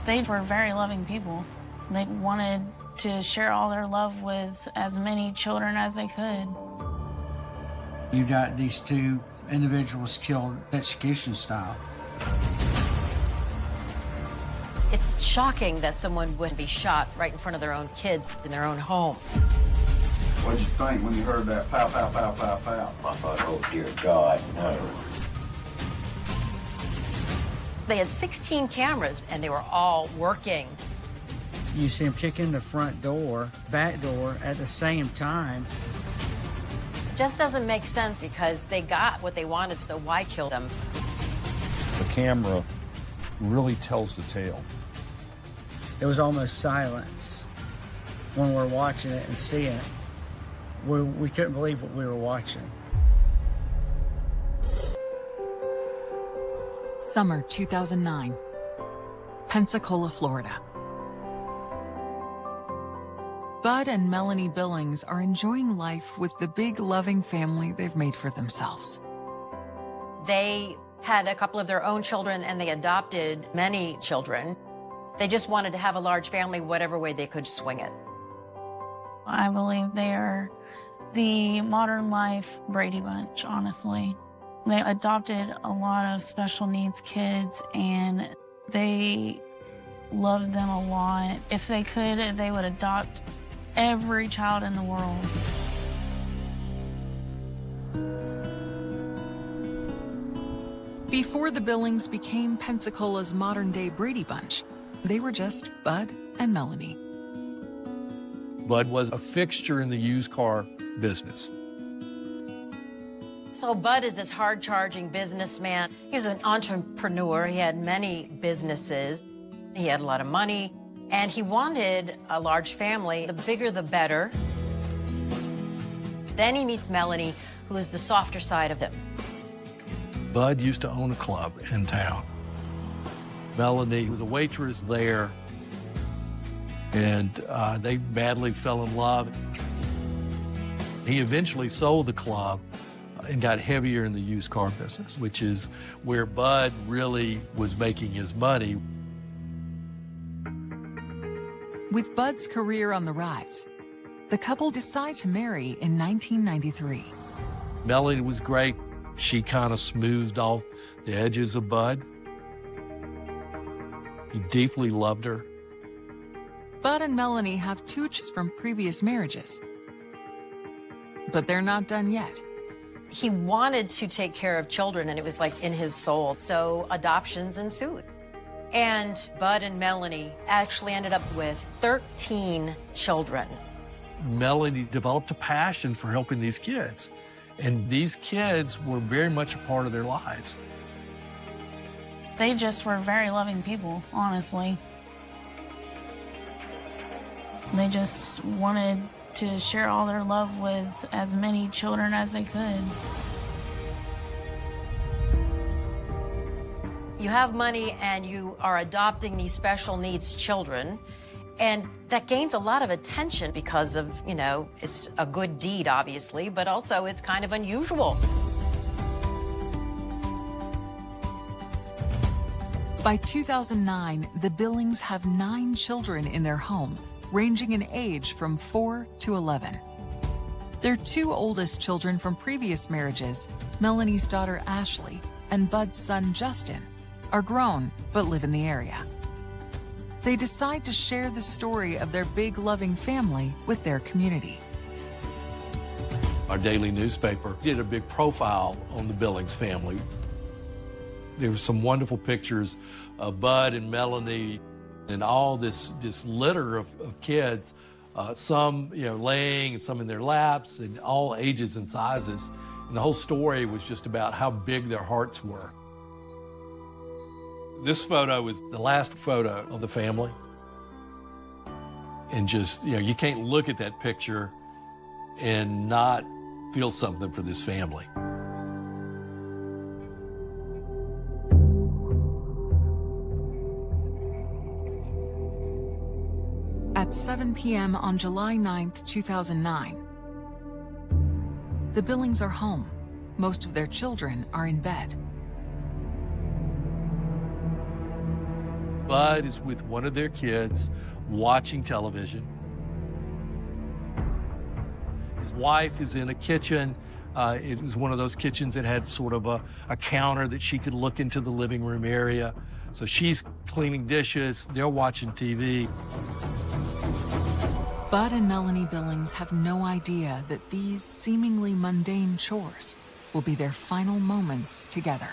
They were very loving people. They wanted to share all their love with as many children as they could. You got these two individuals killed execution style. It's shocking that someone would be shot right in front of their own kids in their own home. What did you think when you heard that pow, pow, pow, pow, pow? I thought, oh, dear God, no. They had 16 cameras, and they were all working. You see them kicking the front door, back door at the same time. Just doesn't make sense because they got what they wanted, so why kill them? The camera really tells the tale. It was almost silence when we're watching it and seeing it. We couldn't believe what we were watching. Summer 2009, Pensacola, Florida. Bud and Melanie Billings are enjoying life with the big, loving family they've made for themselves. They had a couple of their own children, and they adopted many children. They just wanted to have a large family whatever way they could swing it. I believe they are the modern life Brady Bunch, honestly. They adopted a lot of special needs kids, and they loved them a lot. If they could, they would adopt every child in the world. Before the Billings became Pensacola's modern-day Brady Bunch, they were just Bud and Melanie. Bud was a fixture in the used car business. So Bud is this hard-charging businessman. He was an entrepreneur. He had many businesses. He had a lot of money, and he wanted a large family. The bigger, the better. Then he meets Melanie, who is the softer side of him. Bud used to own a club in town. Melanie was a waitress there, and they madly fell in love. He eventually sold the club and got heavier in the used car business, which is where Bud really was making his money. With Bud's career on the rise, the couple decide to marry in 1993. Melanie was great. She kind of smoothed off the edges of Bud. He deeply loved her. Bud and Melanie have two children from previous marriages, but they're not done yet. He wanted to take care of children, and it was like in his soul. So adoptions ensued. And Bud and Melanie actually ended up with 13 children. Melanie developed a passion for helping these kids, and these kids were very much a part of their lives. They just were very loving people, honestly. They just wanted to share all their love with as many children as they could. You have money and you are adopting these special needs children, and that gains a lot of attention because of, you know, it's a good deed, obviously, but also it's kind of unusual. By 2009, the Billings have 9 children in their home, ranging in age from 4 to 11. Their 2 oldest children from previous marriages, Melanie's daughter Ashley and Bud's son Justin, are grown but live in the area. They decide to share the story of their big, loving family with their community. Our daily newspaper did a big profile on the Billings family. There were some wonderful pictures of Bud and Melanie and all this litter of kids, some laying and some in their laps, and all ages and sizes. And the whole story was just about how big their hearts were. This photo was the last photo of the family. And just, you can't look at that picture and not feel something for this family. At 7 p.m. on July 9th, 2009, the Billings are home. Most of their children are in bed. Bud is with one of their kids watching television. His wife is in a kitchen. It was one of those kitchens that had sort of a counter that she could look into the living room area. So she's cleaning dishes, they're watching TV. Bud and Melanie Billings have no idea that these seemingly mundane chores will be their final moments together.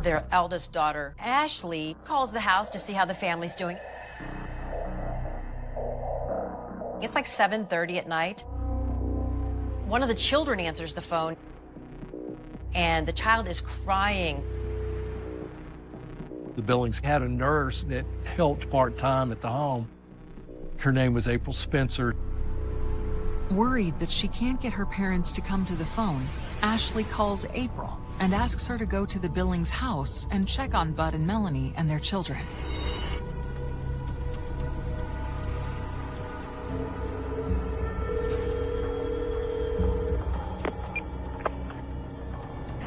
Their eldest daughter, Ashley, calls the house to see how the family's doing. It's like 7:30 at night. One of the children answers the phone, and the child is crying. The Billings had a nurse that helped part-time at the home. Her name was April Spencer. Worried that she can't get her parents to come to the phone, Ashley calls April and asks her to go to the Billings house and check on Bud and Melanie and their children.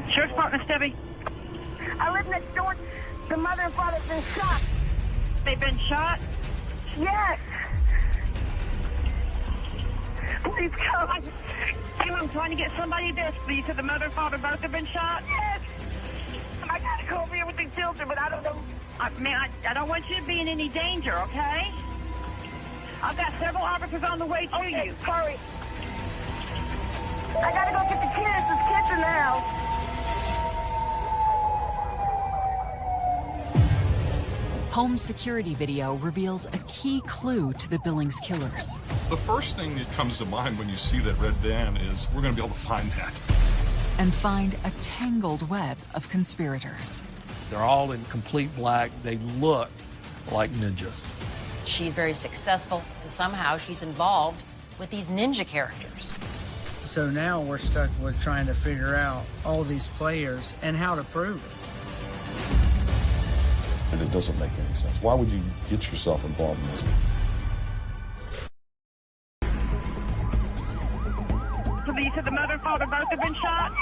Sheriff's Department, Debbie. I live next door. The mother and father have been shot. They've been shot? Yes. Please come. I'm trying to get somebody this. You said the mother and father both have been shot? Yes. I gotta go over here with the children, but I don't know. I don't want you to be in any danger, okay? I've got several officers on the way to you. Hurry. I gotta go get the kids. There's kids in the house. Home security video reveals a key clue to the Billings killers. The first thing that comes to mind when you see that red van is we're going to be able to find that. And find a tangled web of conspirators. They're all in complete black. They look like ninjas. She's very successful, and somehow she's involved with these ninja characters. So now we're stuck with trying to figure out all these players and how to prove it. And it doesn't make any sense. Why would you get yourself involved in this? So you said the mother and father both have been shot?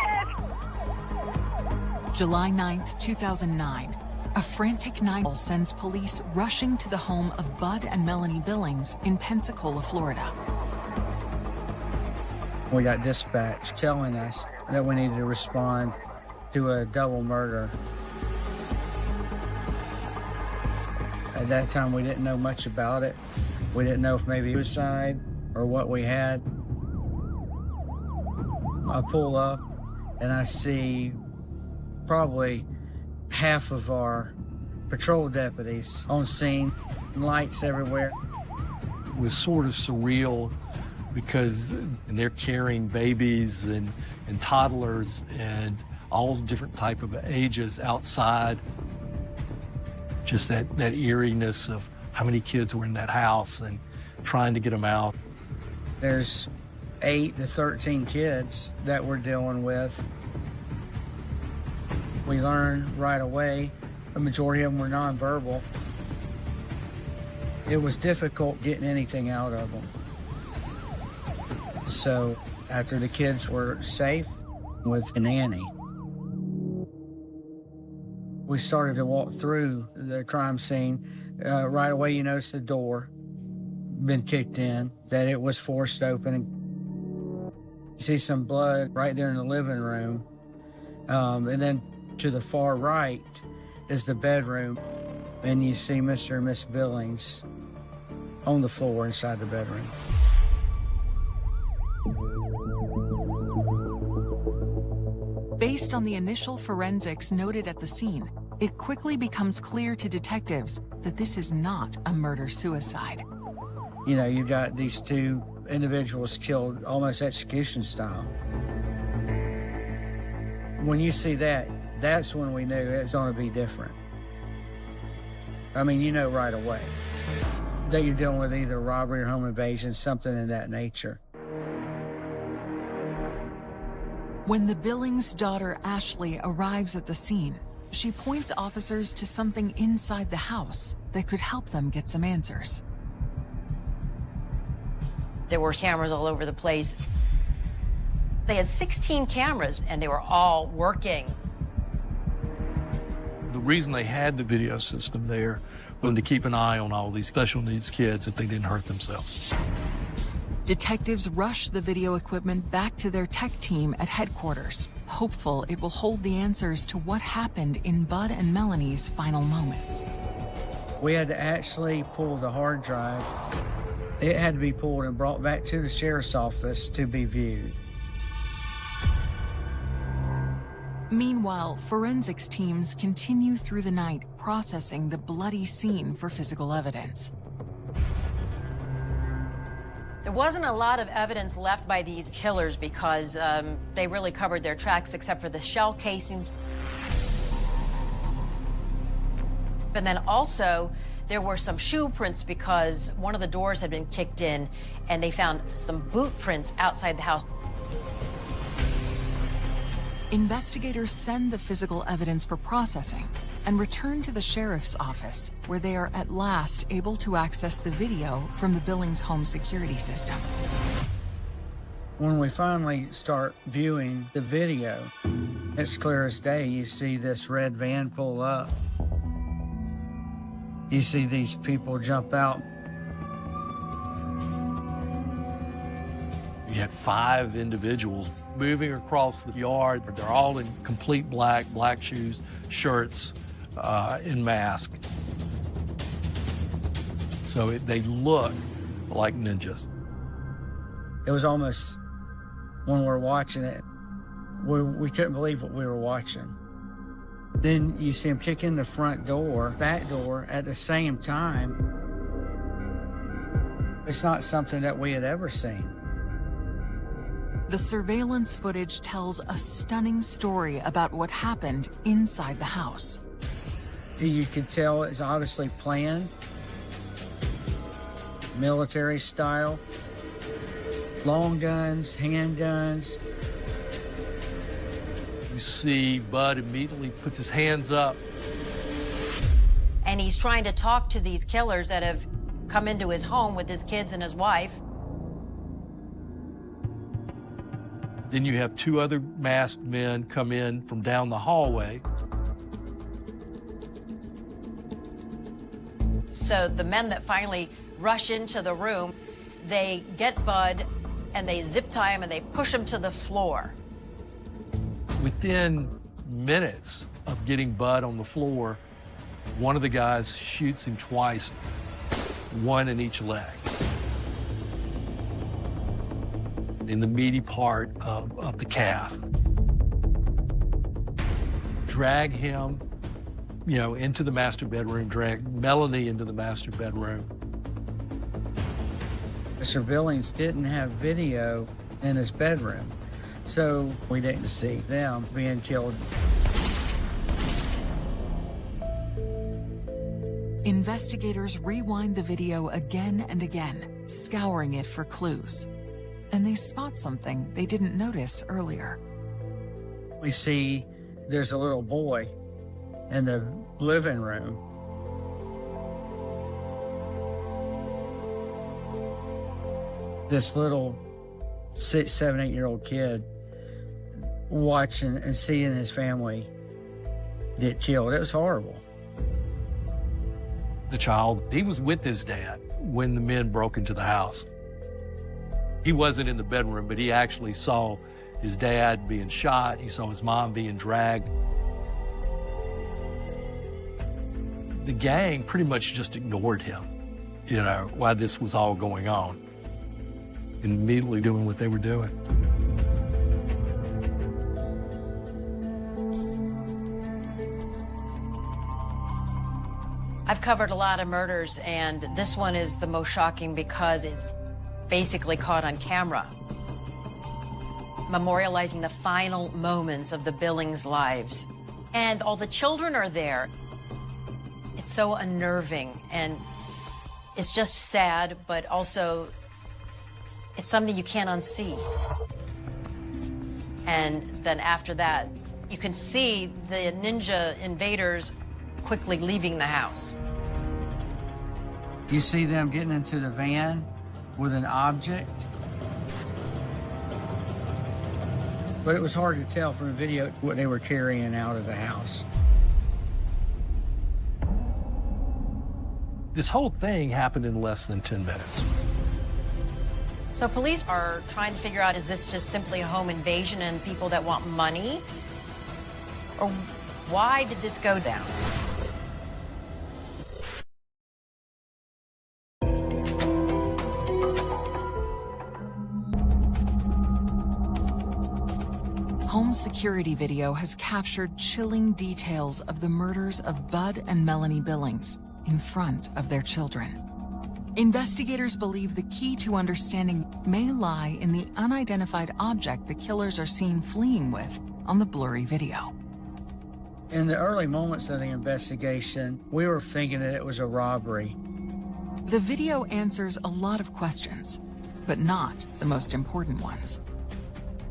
July 9th, 2009. A frantic 911 sends police rushing to the home of Bud and Melanie Billings in Pensacola, Florida. We got dispatch telling us that we needed to respond to a double murder. At that time, we didn't know much about it. We didn't know if maybe suicide or what we had. I pull up and I see probably half of our patrol deputies on scene, lights everywhere. It was sort of surreal because they're carrying babies and toddlers and all different type of ages outside. Just that eeriness of how many kids were in that house and trying to get them out. There's 8 to 13 kids that we're dealing with. We learned right away, a majority of them were nonverbal. It was difficult getting anything out of them. So after the kids were safe with a nanny, we started to walk through the crime scene. Right away, you notice the door been kicked in, that it was forced open. You see some blood right there in the living room. And then to the far right is the bedroom. And you see Mr. and Miss Billings on the floor inside the bedroom. Based on the initial forensics noted at the scene, it quickly becomes clear to detectives that this is not a murder-suicide. You know, you got these 2 individuals killed almost execution style. When you see that, that's when we knew it's going to be different. I mean, you know right away that you're dealing with either robbery or home invasion, something in that nature. When the Billings' daughter, Ashley, arrives at the scene, she points officers to something inside the house that could help them get some answers. There were cameras all over the place. They had 16 cameras, and they were all working. The reason they had the video system there was to keep an eye on all these special needs kids that they didn't hurt themselves. Detectives rush the video equipment back to their tech team at headquarters, hopeful it will hold the answers to what happened in Bud and Melanie's final moments. We had to actually pull the hard drive. It had to be pulled and brought back to the sheriff's office to be viewed. Meanwhile, forensics teams continue through the night processing the bloody scene for physical evidence. There wasn't a lot of evidence left by these killers because they really covered their tracks except for the shell casings. And then also, there were some shoe prints because one of the doors had been kicked in and they found some boot prints outside the house. Investigators send the physical evidence for processing and return to the sheriff's office, where they are at last able to access the video from the Billings home security system. When we finally start viewing the video, it's clear as day. You see this red van pull up. You see these people jump out. You had 5 individuals moving across the yard. They're all in complete black shoes, shirts, and masks. So they look like ninjas. It was almost, when we're watching it, we couldn't believe what we were watching. Then you see them kick in the front door, back door at the same time. It's not something that we had ever seen. The surveillance footage tells a stunning story about what happened inside the house. You could tell it's obviously planned, military style, long guns, handguns. You see Bud immediately puts his hands up. And he's trying to talk to these killers that have come into his home with his kids and his wife. Then you have 2 other masked men come in from down the hallway. So the men that finally rush into the room, they get Bud and they zip tie him and they push him to the floor. Within minutes of getting Bud on the floor, one of the guys shoots him twice, 1 in each leg, in the meaty part of the calf. Drag him, into the master bedroom, drag Melanie into the master bedroom. Mr. Billings didn't have video in his bedroom, so we didn't see them being killed. Investigators rewind the video again and again, scouring it for clues. And they spot something they didn't notice earlier. We see there's a little boy in the living room. This little 6, 7, 8-year-old kid watching and seeing his family get killed. It was horrible. The child, he was with his dad when the men broke into the house. He wasn't in the bedroom, but he actually saw his dad being shot. He saw his mom being dragged. The gang pretty much just ignored him, while this was all going on, and immediately doing what they were doing. I've covered a lot of murders, and this one is the most shocking because it's basically caught on camera, memorializing the final moments of the Billings lives. And all the children are there. It's so unnerving, and it's just sad, but also it's something you can't unsee. And then after that, you can see the ninja invaders quickly leaving the house. You see them getting into the van with an object. but it was hard to tell from the video what they were carrying out of the house. This whole thing happened in less than 10 minutes. So police are trying to figure out, is this just simply a home invasion and people that want money? Or why did this go down? Home security video has captured chilling details of the murders of Bud and Melanie Billings in front of their children. Investigators believe the key to understanding may lie in the unidentified object the killers are seen fleeing with on the blurry video. In the early moments of the investigation, we were thinking that it was a robbery. The video answers a lot of questions, but not the most important ones.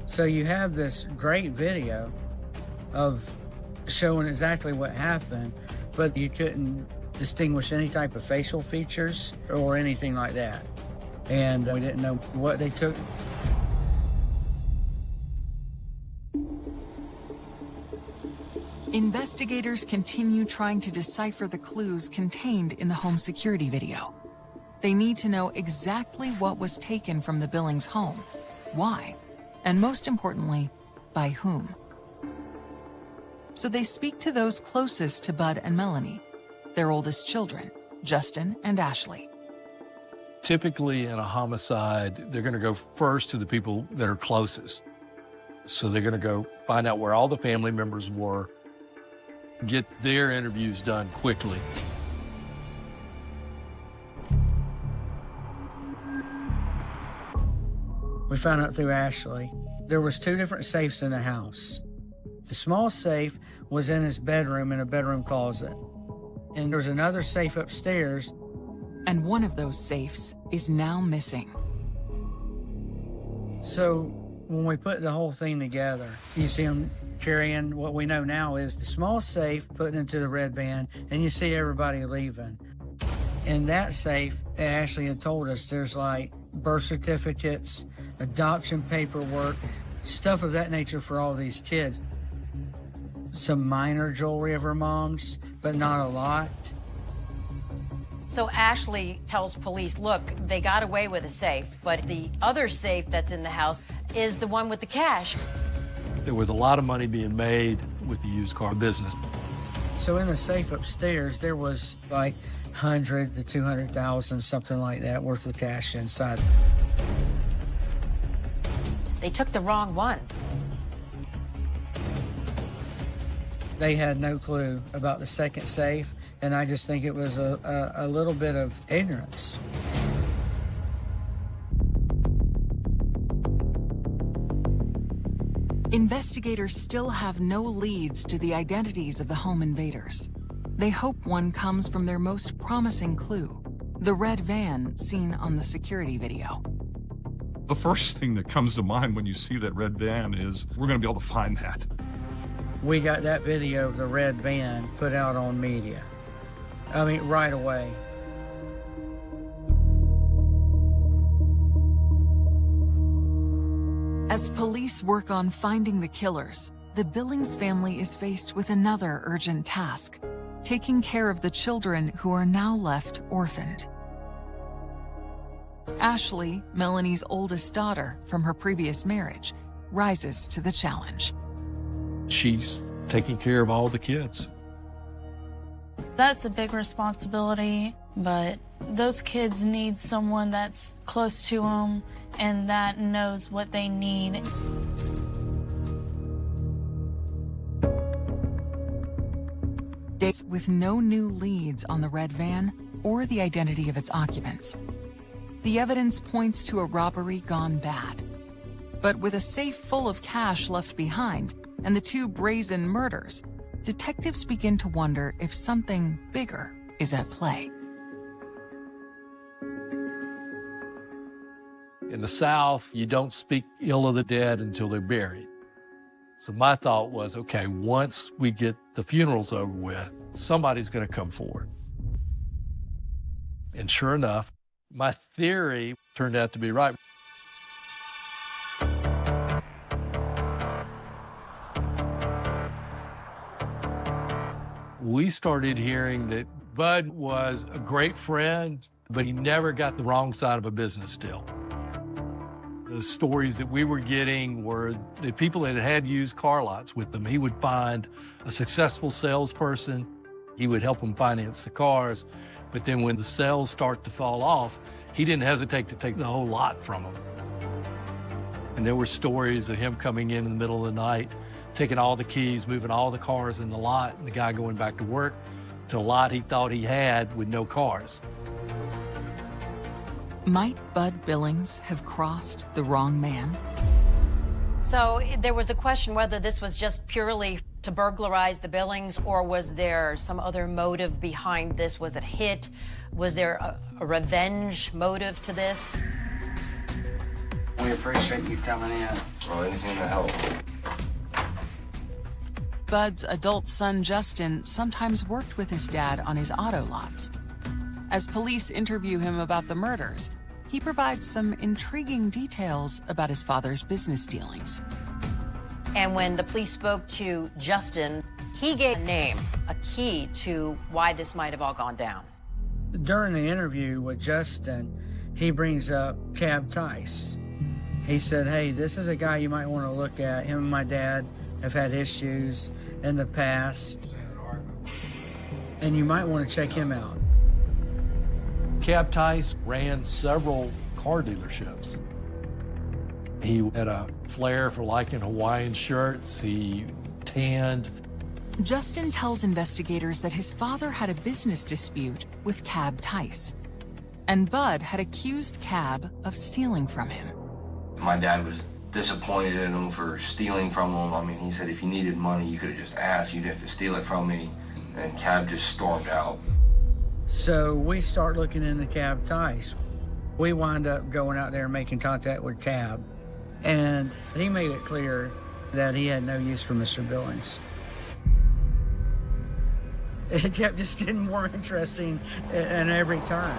So you have this great video of showing exactly what happened, but you couldn't distinguish any type of facial features or anything like that. And we didn't know what they took. Investigators continue trying to decipher the clues contained in the home security video. They need to know exactly what was taken from the Billings home, why, and most importantly, by whom. So they speak to those closest to Bud and Melanie, their oldest children, Justin and Ashley. Typically in a homicide, they're going to go first to the people that are closest. So they're going to go find out where all the family members were, get their interviews done quickly. We found out through Ashley. There was 2 different safes in the house. The small safe was in his bedroom in a bedroom closet. And there was another safe upstairs. And one of those safes is now missing. So when we put the whole thing together, you see him carrying what we know now is the small safe, putting into the red van, and you see everybody leaving. In that safe, Ashley had told us there's like birth certificates, adoption paperwork, stuff of that nature for all these kids. Some minor jewelry of her mom's, but not a lot. So Ashley tells police, look, they got away with a safe, but the other safe that's in the house is the one with the cash. There was a lot of money being made with the used car business. So in the safe upstairs, there was like 100 to 200,000, something like that, worth of cash inside. They took the wrong one. They had no clue about the second safe, and I just think it was a little bit of ignorance. Investigators still have no leads to the identities of the home invaders. They hope one comes from their most promising clue, the red van seen on the security video. The first thing that comes to mind when you see that red van is, we're going to be able to find that. We got that video of the red van put out on media. I mean, right away. As police work on finding the killers, the Billings family is faced with another urgent task, taking care of the children who are now left orphaned. Ashley, Melanie's oldest daughter from her previous marriage, rises to the challenge. She's taking care of all the kids. That's a big responsibility, but those kids need someone that's close to them and that knows what they need. Days with no new leads on the red van or the identity of its occupants. The evidence points to a robbery gone bad. But with a safe full of cash left behind and the 2 brazen murders, detectives begin to wonder if something bigger is at play. In the South, you don't speak ill of the dead until they're buried. So my thought was, okay, once we get the funerals over with, somebody's going to come forward. And sure enough, my theory turned out to be right. We started hearing that Bud was a great friend, but he never got the wrong side of a business deal. The stories that we were getting were the people that had used car lots with them. He would find a successful salesperson. He would help them finance the cars. But then when the sales start to fall off, he didn't hesitate to take the whole lot from them. And there were stories of him coming in the middle of the night, taking all the keys, moving all the cars in the lot, and the guy going back to work to a lot he thought he had with no cars. Might Bud Billings have crossed the wrong man? So there was a question whether this was just purely to burglarize the Billings, or was there some other motive behind this? Was it hit? Was there a revenge motive to this? We appreciate you coming in. Or anything to help. Bud's adult son, Justin, sometimes worked with his dad on his auto lots. As police interview him about the murders, he provides some intriguing details about his father's business dealings. And when the police spoke to Justin, he gave a name, a key to why this might have all gone down. During the interview with Justin, he brings up Cab Tice. He said, hey, this is a guy you might want to look at. Him and my dad have had issues in the past, and you might want to check him out. Cab Tice ran several car dealerships. He had a flair for liking Hawaiian shirts. He tanned. Justin tells investigators that his father had a business dispute with Cab Tice, and Bud had accused Cab of stealing from him. My dad was disappointed in him for stealing from him. I mean, he said if you needed money, you could have just asked. You didn't have to steal it from me. And Cab just stormed out. So we start looking into Cab Tice. We wind up going out there and making contact with Cab, and he made it clear that he had no use for Mr. Billings. It kept just getting more interesting in every turn.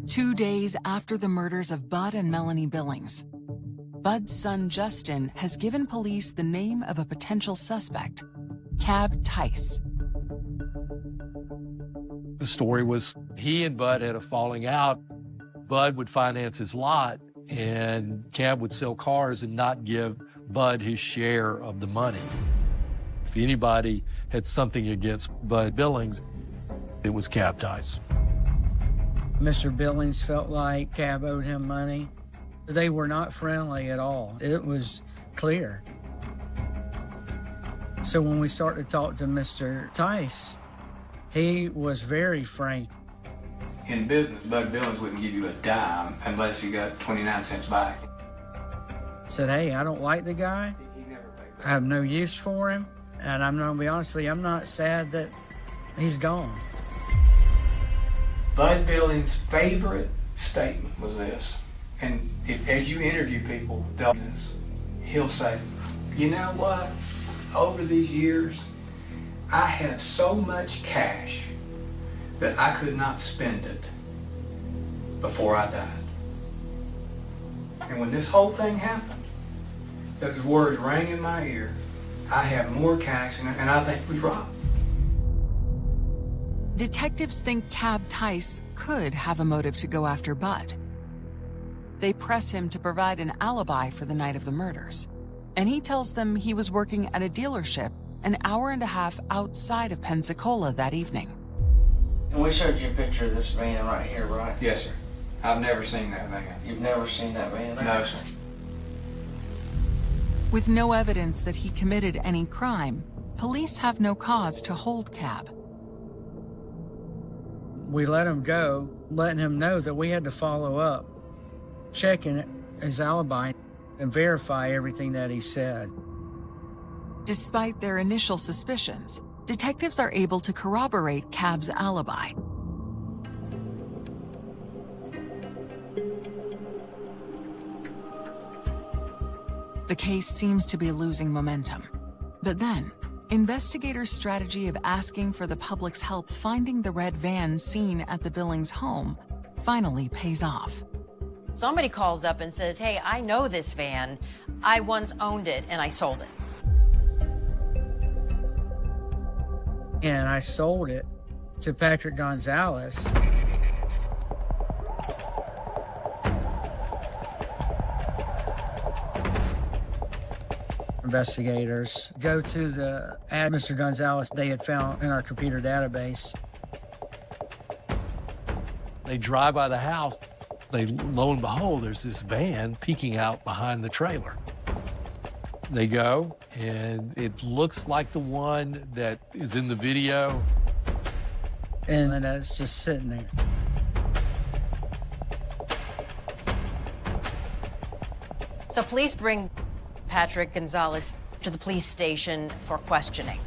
Two days after the murders of Bud and Melanie Billings, Bud's son, Justin, has given police the name of a potential suspect, Cab Tice. The story was he and Bud had a falling out. Bud would finance his lot, and Cab would sell cars and not give Bud his share of the money. If anybody had something against Bud Billings, it was Cab Tice. Mr. Billings felt like Cab owed him money. They were not friendly at all. It was clear. So when we started to talk to Mr. Tice, he was very frank. In business, Bud Billings wouldn't give you a dime unless you got 29 cents back. Said, hey, I don't like the guy. I have no use for him. And I'm going to be honest with you, I'm not sad that he's gone. Bud Billings' favorite statement was this. And as you interview people, he'll say, you know what? Over these years, I had so much cash that I could not spend it before I died. And when this whole thing happened, those words rang in my ear. I have more cash, and I think we robbed. Detectives think Cab Tice could have a motive to go after Bud. They press him to provide an alibi for the night of the murders, and he tells them he was working at a dealership an hour and a half outside of Pensacola that evening. And we showed you a picture of this van right here, right? Yes, sir. I've never seen that van. You've never seen that van? No, sir. With no evidence that he committed any crime, police have no cause to hold Cab. We let him go, letting him know that we had to follow up, checking his alibi and verify everything that he said. Despite their initial suspicions, detectives are able to corroborate Cab's alibi. The case seems to be losing momentum. But then, investigators' strategy of asking for the public's help finding the red van seen at the Billings home finally pays off. Somebody calls up and says, hey, I know this van. I once owned it and I sold it. And I sold it to Patrick Gonzalez. Investigators go to the ad Mr. Gonzalez they had found in our computer database. They drive by the house. Lo and behold, there's this van peeking out behind the trailer. They go, and it looks like the one that is in the video. And it's just sitting there. So police bring Patrick Gonzalez to the police station for questioning.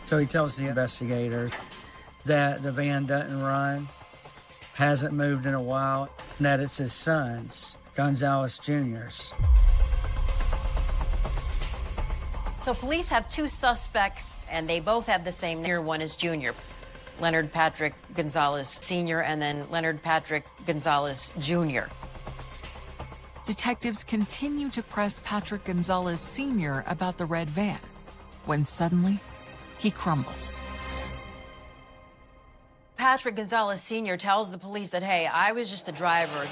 So he tells the investigator that the van doesn't run, hasn't moved in a while, and that it's his son's, Gonzalez Jr.'s. So police have two suspects, and they both have the same name. One is Junior, Leonard Patrick Gonzalez Sr., and then Leonard Patrick Gonzalez Jr. Detectives continue to press Patrick Gonzalez Sr. about the red van, when suddenly he crumbles. Patrick Gonzalez Sr. tells the police that, hey, I was just the driver.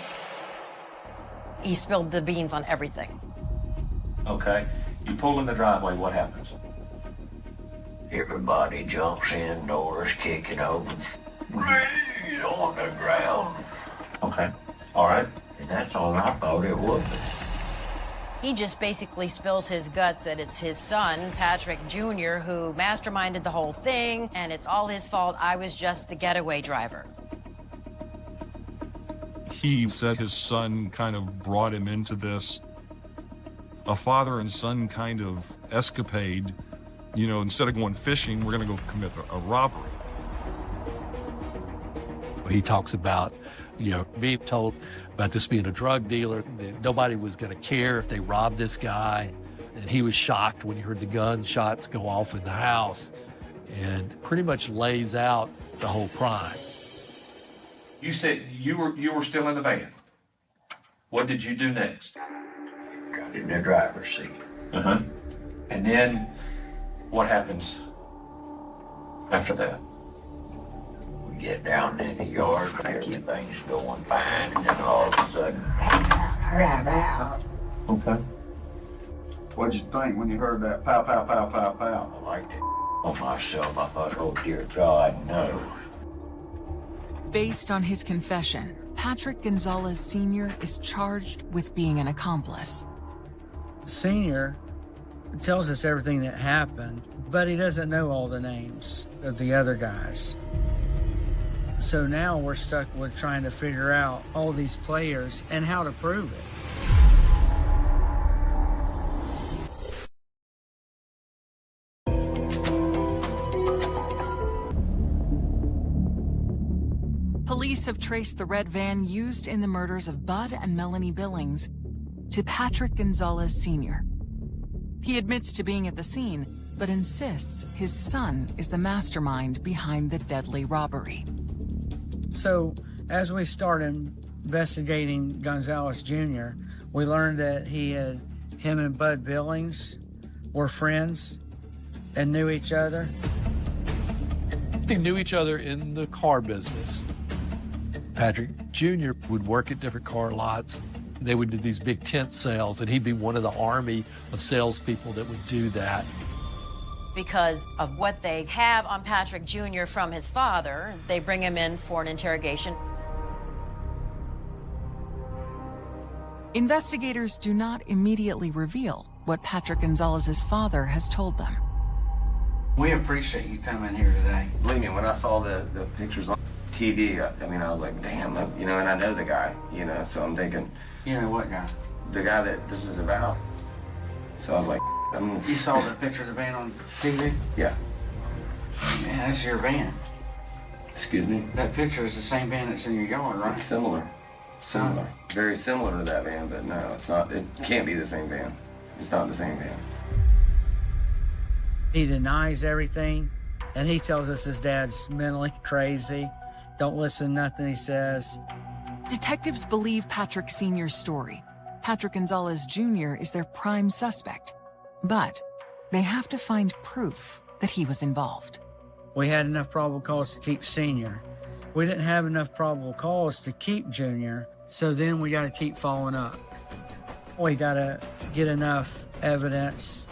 He spilled the beans on everything. Okay. You pull in the driveway, what happens? Everybody jumps in, doors kicking open. Rain on the ground. Okay. All right. And that's all I thought it would be. He just basically spills his guts that it's his son, Patrick Jr., who masterminded the whole thing, and it's all his fault. I was just the getaway driver. He said his son kind of brought him into this, a father and son kind of escapade. You know, instead of going fishing, we're going to go commit a robbery. He talks about, being told about this being a drug dealer, that nobody was going to care if they robbed this guy. And he was shocked when he heard the gunshots go off in the house, and pretty much lays out the whole crime. You said you were still in the van. What did you do next? Got in the driver's seat. Uh-huh. And then what happens after that? We get down in the yard, everything's going fine, and then all of a sudden, right out. Okay. What'd you think when you heard that pow, pow, pow, pow, pow? I liked it on myself. I thought, oh dear God, no. Based on his confession, Patrick Gonzalez Sr. is charged with being an accomplice. Senior tells us everything that happened, but he doesn't know all the names of the other guys. So now we're stuck with trying to figure out all these players and how to prove it. Police have traced the red van used in the murders of Bud and Melanie Billings to Patrick Gonzalez Sr. He admits to being at the scene, but insists his son is the mastermind behind the deadly robbery. So as we started investigating Gonzalez Jr., we learned that him and Bud Billings were friends and knew each other. They knew each other in the car business. Patrick Jr. would work at different car lots. They would do these big tent sales, and he'd be one of the army of salespeople that would do that. Because of what they have on Patrick Jr. from his father, they bring him in for an interrogation. Investigators do not immediately reveal what Patrick Gonzalez's father has told them. We appreciate you coming here today. Believe me, when I saw the pictures on TV, I was like, damn, and I know the guy, so I'm thinking. You know what guy? The guy that this is about. So I was like, You saw the picture of the van on TV? Yeah. Man, that's your van. Excuse me? That picture is the same van that's in your yard, right? It's similar. Similar. Very similar to that van, but no, it's not. It can't be the same van. It's not the same van. He denies everything, and he tells us his dad's mentally crazy. Don't listen to nothing he says. Detectives believe Patrick Sr.'s story. Patrick Gonzalez Jr. is their prime suspect. But they have to find proof that he was involved. We had enough probable cause to keep Senior. We didn't have enough probable cause to keep Junior, so then we got to keep following up. We got to get enough evidence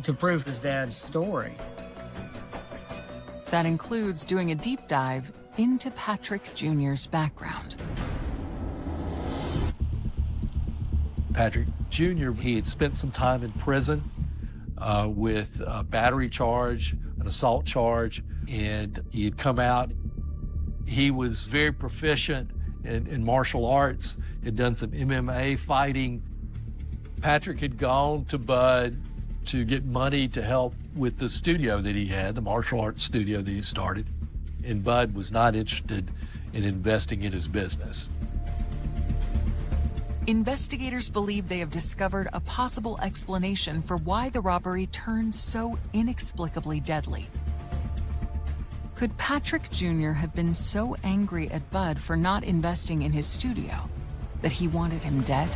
to prove his dad's story. That includes doing a deep dive into Patrick Jr.'s background. Patrick Jr., he had spent some time in prison with a battery charge, an assault charge, and he had come out. He was very proficient in martial arts, had done some MMA fighting. Patrick had gone to Bud to get money to help with the studio that he had, the martial arts studio that he started, and Bud was not interested in investing in his business. Investigators believe they have discovered a possible explanation for why the robbery turned so inexplicably deadly. Could Patrick Jr. have been so angry at Bud for not investing in his studio that he wanted him dead?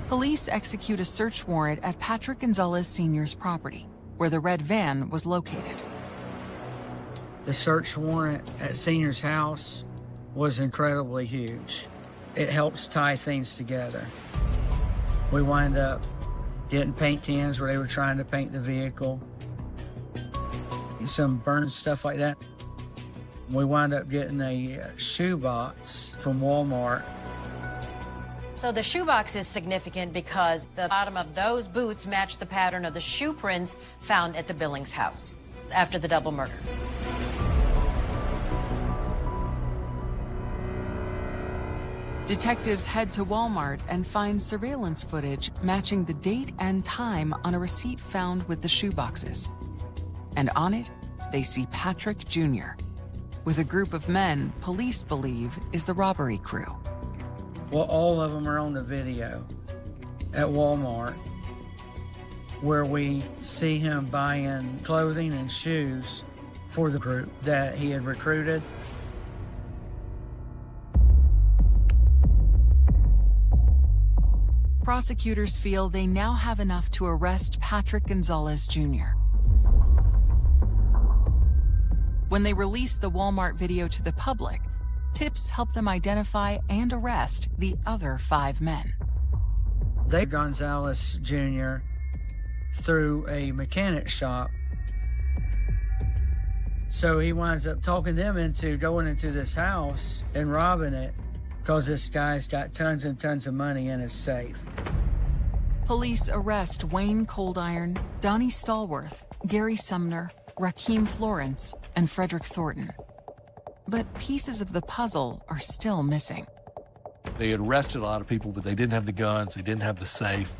Police execute a search warrant at Patrick Gonzalez Sr.'s property, where the red van was located. The search warrant at Senior's house was incredibly huge. It helps tie things together. We wind up getting paint cans where they were trying to paint the vehicle, some burned stuff like that. We wind up getting a shoebox from Walmart. So the shoebox is significant because the bottom of those boots match the pattern of the shoe prints found at the Billings house after the double murder. Detectives head to Walmart and find surveillance footage matching the date and time on a receipt found with the shoeboxes. And on it, they see Patrick Jr. with a group of men police believe is the robbery crew. Well, all of them are on the video at Walmart, where we see him buying clothing and shoes for the group that he had recruited. Prosecutors feel they now have enough to arrest Patrick Gonzalez Jr. When they release the Walmart video to the public, tips help them identify and arrest the other 5 men. They Gonzalez Jr. through a mechanic shop. So he winds up talking them into going into this house and robbing it because this guy's got tons and tons of money in his safe. Police arrest Wayne Coldiron, Donnie Stallworth, Gary Sumner, Rakeem Florence, and Frederick Thornton. But pieces of the puzzle are still missing. They had arrested a lot of people, but they didn't have the guns, they didn't have the safe.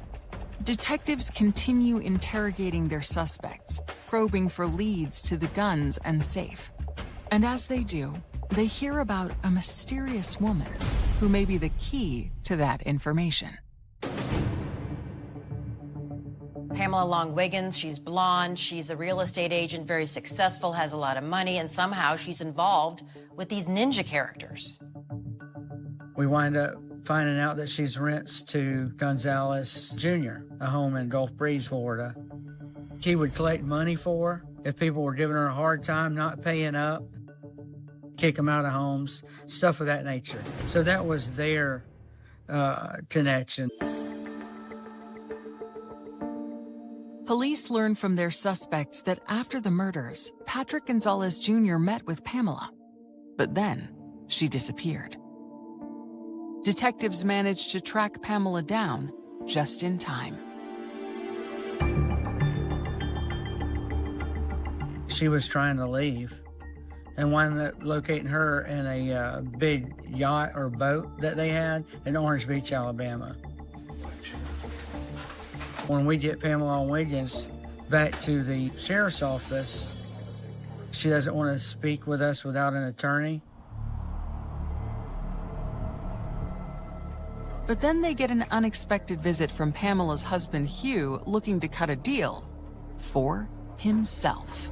Detectives continue interrogating their suspects, probing for leads to the guns and safe. And as they do, they hear about a mysterious woman who may be the key to that information. Pamela Long Wiggins, she's blonde, she's a real estate agent, very successful, has a lot of money, and somehow she's involved with these ninja characters. We wind up finding out that she's rents to Gonzalez Jr., a home in Gulf Breeze, Florida. He would collect money for her if people were giving her a hard time, not paying up, kick them out of homes, stuff of that nature. So that was their connection. Police learn from their suspects that after the murders, Patrick Gonzalez Jr. met with Pamela. But then, she disappeared. Detectives managed to track Pamela down just in time. She was trying to leave and wound up locating her in a big yacht or boat that they had in Orange Beach, Alabama. When we get Pamela Wiggins back to the sheriff's office, she doesn't want to speak with us without an attorney. But then they get an unexpected visit from Pamela's husband, Hugh, looking to cut a deal for himself.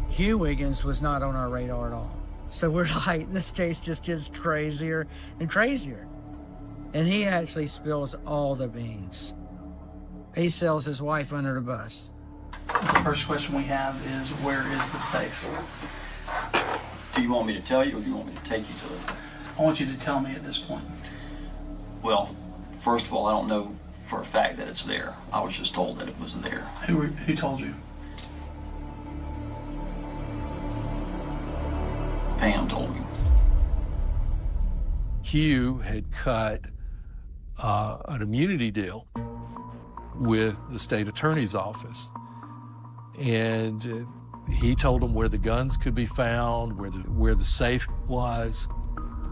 Hugh Wiggins was not on our radar at all. So we're like, this case just gets crazier and crazier. And he actually spills all the beans. He sells his wife under the bus. The first question we have is, where is the safe? Do you want me to tell you, or do you want me to take you to it? I want you to tell me at this point. Well, first of all, I don't know for a fact that it's there. I was just told that it was there. Who told you? Pam told me. Hugh had cut an immunity deal with the state attorney's office. And he told them where the guns could be found, where the safe was.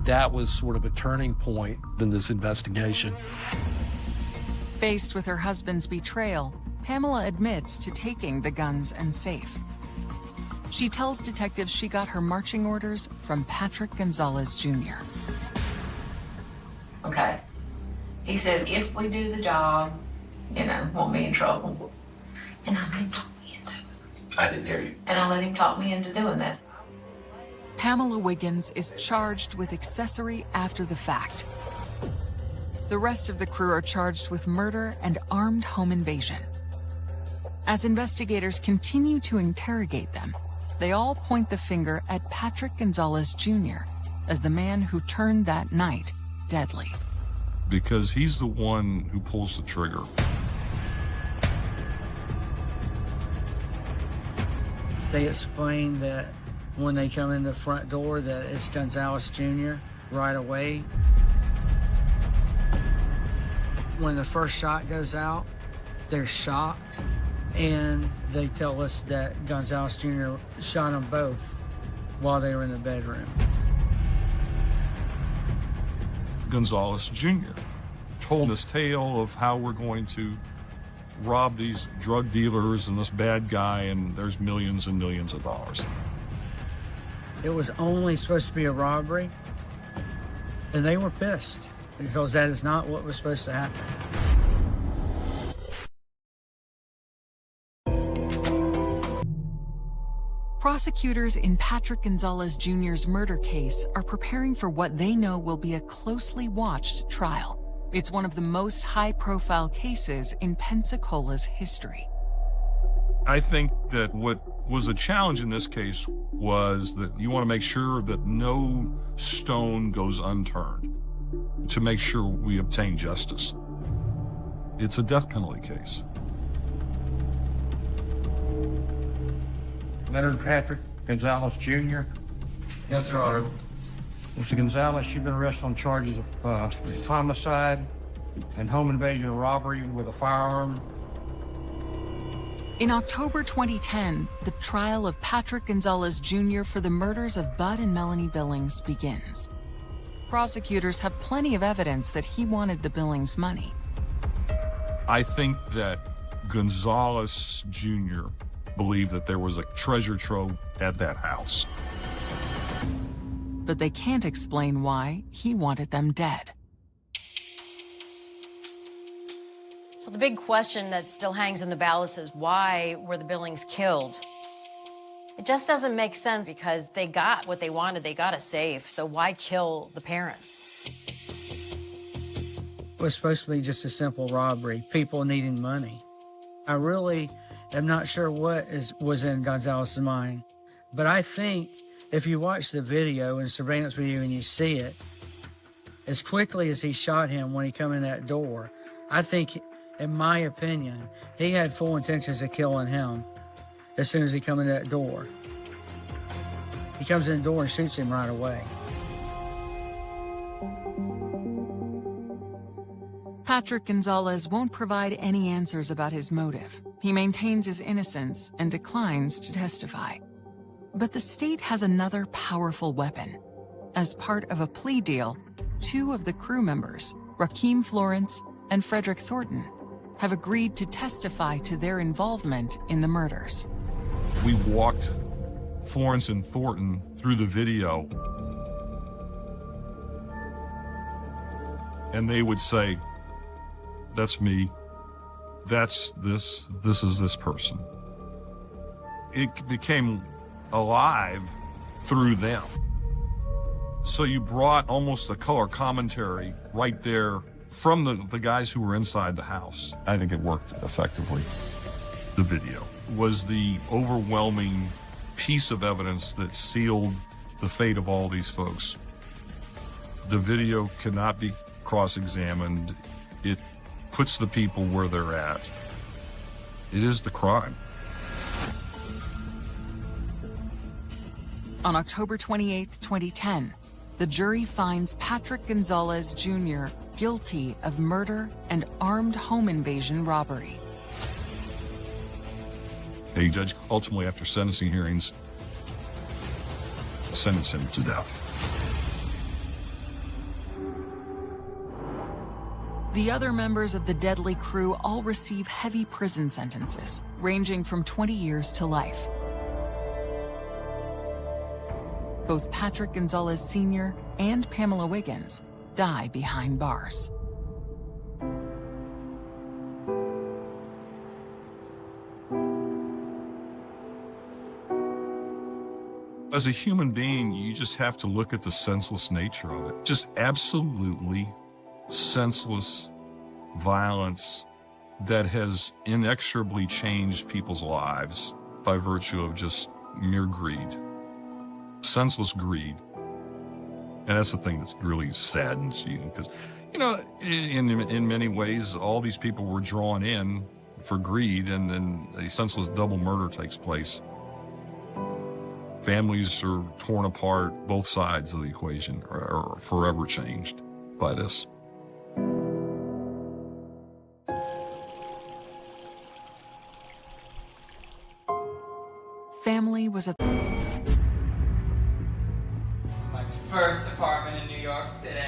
That was sort of a turning point in this investigation. Faced with her husband's betrayal, Pamela admits to taking the guns and safe. She tells detectives she got her marching orders from Patrick Gonzalez Jr. Okay. He said, if we do the job, won't be in trouble. And I let him talk me into it. I didn't hear you. And I let him talk me into doing this. Pamela Wiggins is charged with accessory after the fact. The rest of the crew are charged with murder and armed home invasion. As investigators continue to interrogate them, they all point the finger at Patrick Gonzalez Jr. as the man who turned that night deadly. Because he's the one who pulls the trigger. They explained that when they come in the front door that it's Gonzalez Jr. right away. When the first shot goes out, they're shocked, and they tell us that Gonzalez Jr. shot them both while they were in the bedroom. Gonzalez Jr. told this tale of how we're going to rob these drug dealers and this bad guy, and there's millions and millions of dollars. It was only supposed to be a robbery, and they were pissed because that is not what was supposed to happen. Prosecutors in Patrick Gonzalez Jr.'s murder case are preparing for what they know will be a closely watched trial. It's one of the most high-profile cases in Pensacola's history. I think that what was a challenge in this case was that you want to make sure that no stone goes unturned to make sure we obtain justice. It's a death penalty case. Leonard Patrick Gonzalez Jr. Yes, Your Honor. Mr. Gonzalez, you've been arrested on charges of homicide and home invasion and robbery with a firearm. In October 2010, the trial of Patrick Gonzalez Jr. for the murders of Bud and Melanie Billings begins. Prosecutors have plenty of evidence that he wanted the Billings money. I think that Gonzalez Jr. believed that there was a treasure trove at that house. But they can't explain why he wanted them dead. So the big question that still hangs in the balance is, why were the Billings killed? It just doesn't make sense because they got what they wanted. They got a safe. So why kill the parents? It was supposed to be just a simple robbery, people needing money. I really am not sure what was in Gonzalez's mind, but I think if you watch the video and surveillance video and you see it, as quickly as he shot him when he come in that door, I think, in my opinion, he had full intentions of killing him as soon as he come in that door. He comes in the door and shoots him right away. Patrick Gonzalez won't provide any answers about his motive. He maintains his innocence and declines to testify. But the state has another powerful weapon. As part of a plea deal, 2 of the crew members, Rakeem Florence and Frederick Thornton, have agreed to testify to their involvement in the murders. We walked Florence and Thornton through the video, and they would say, "That's me. That's this is this person." it became alive through them. So you brought almost a color commentary right there from the guys who were inside the house. I think it worked effectively. The video was the overwhelming piece of evidence that sealed the fate of all these folks. The video cannot be cross-examined. It puts the people where they're at. It is the crime. On October 28, 2010, the jury finds Patrick Gonzalez Jr. guilty of murder and armed home invasion robbery. A judge ultimately, after sentencing hearings, sentenced him to death. The other members of the deadly crew all receive heavy prison sentences, ranging from 20 years to life. Both Patrick Gonzalez Sr. and Pamela Wiggins die behind bars. As a human being, you just have to look at the senseless nature of it. Just absolutely senseless violence that has inexorably changed people's lives by virtue of just mere greed. Senseless greed. And that's the thing that really saddens you, because, you know, in many ways, all these people were drawn in for greed, and then a senseless double murder takes place. Families are torn apart. Both sides of the equation are forever changed by this. Family was a... Mike's first apartment in New York City.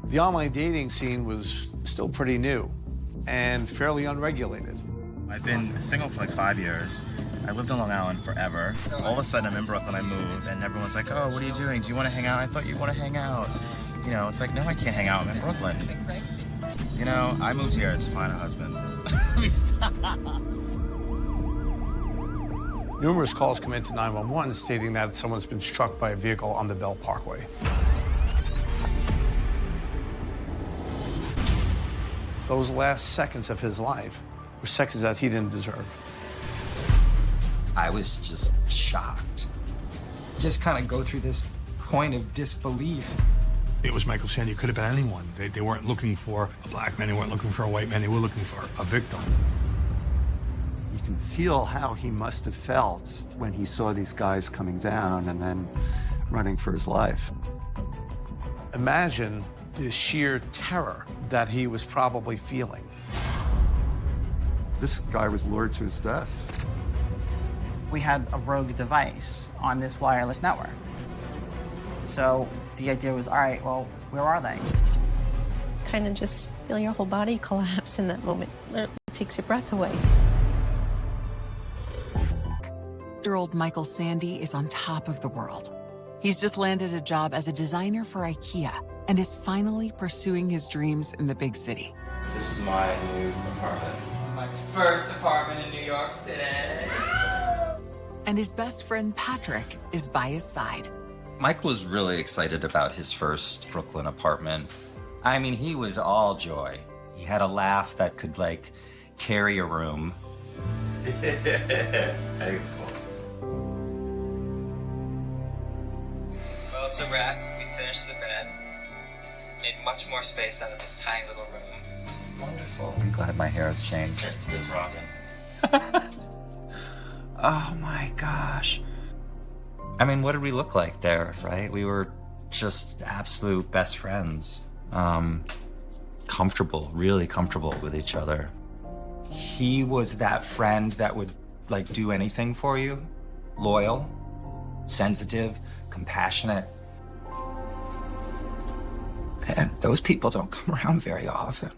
The online dating scene was still pretty new and fairly unregulated. I've been single for like 5 years. I lived on Long Island forever. All of a sudden I'm in Brooklyn, I moved, and everyone's like, oh, what are you doing? Do you want to hang out? I thought you want to hang out. You know, it's like, no, I can't hang out. I'm in Brooklyn. You know, I moved here to find a husband. Numerous calls come into 911 stating that someone's been struck by a vehicle on the Bell Parkway. Those last seconds of his life were seconds that he didn't deserve. I was just shocked. Just kind of go through this point of disbelief. It was Michael Sandy. It could have been anyone. They weren't looking for a black man. They weren't looking for a white man. They were looking for a victim. You can feel how he must have felt when he saw these guys coming down and then running for his life. Imagine the sheer terror that he was probably feeling. This guy was lured to his death. We had a rogue device on this wireless network. So the idea was, all right, well, where are they? Kind of just feel your whole body collapse in that moment. It takes your breath away. Year-old Michael Sandy is on top of the world. He's just landed a job as a designer for IKEA and is finally pursuing his dreams in the big city. This is my new apartment. This is Mike's first apartment in New York City. And his best friend Patrick is by his side. Mike was really excited about his first Brooklyn apartment. I mean, he was all joy. He had a laugh that could, like, carry a room. I think it's cool. Well, it's a wrap. We finished the bed. Made much more space out of this tiny little room. It's wonderful. I'm glad my hair has changed. It's rocking. Oh my gosh. I mean, what did we look like there, right? We were just absolute best friends. Comfortable, really comfortable with each other. He was that friend that would, like, do anything for you. Loyal, sensitive, compassionate. And those people don't come around very often.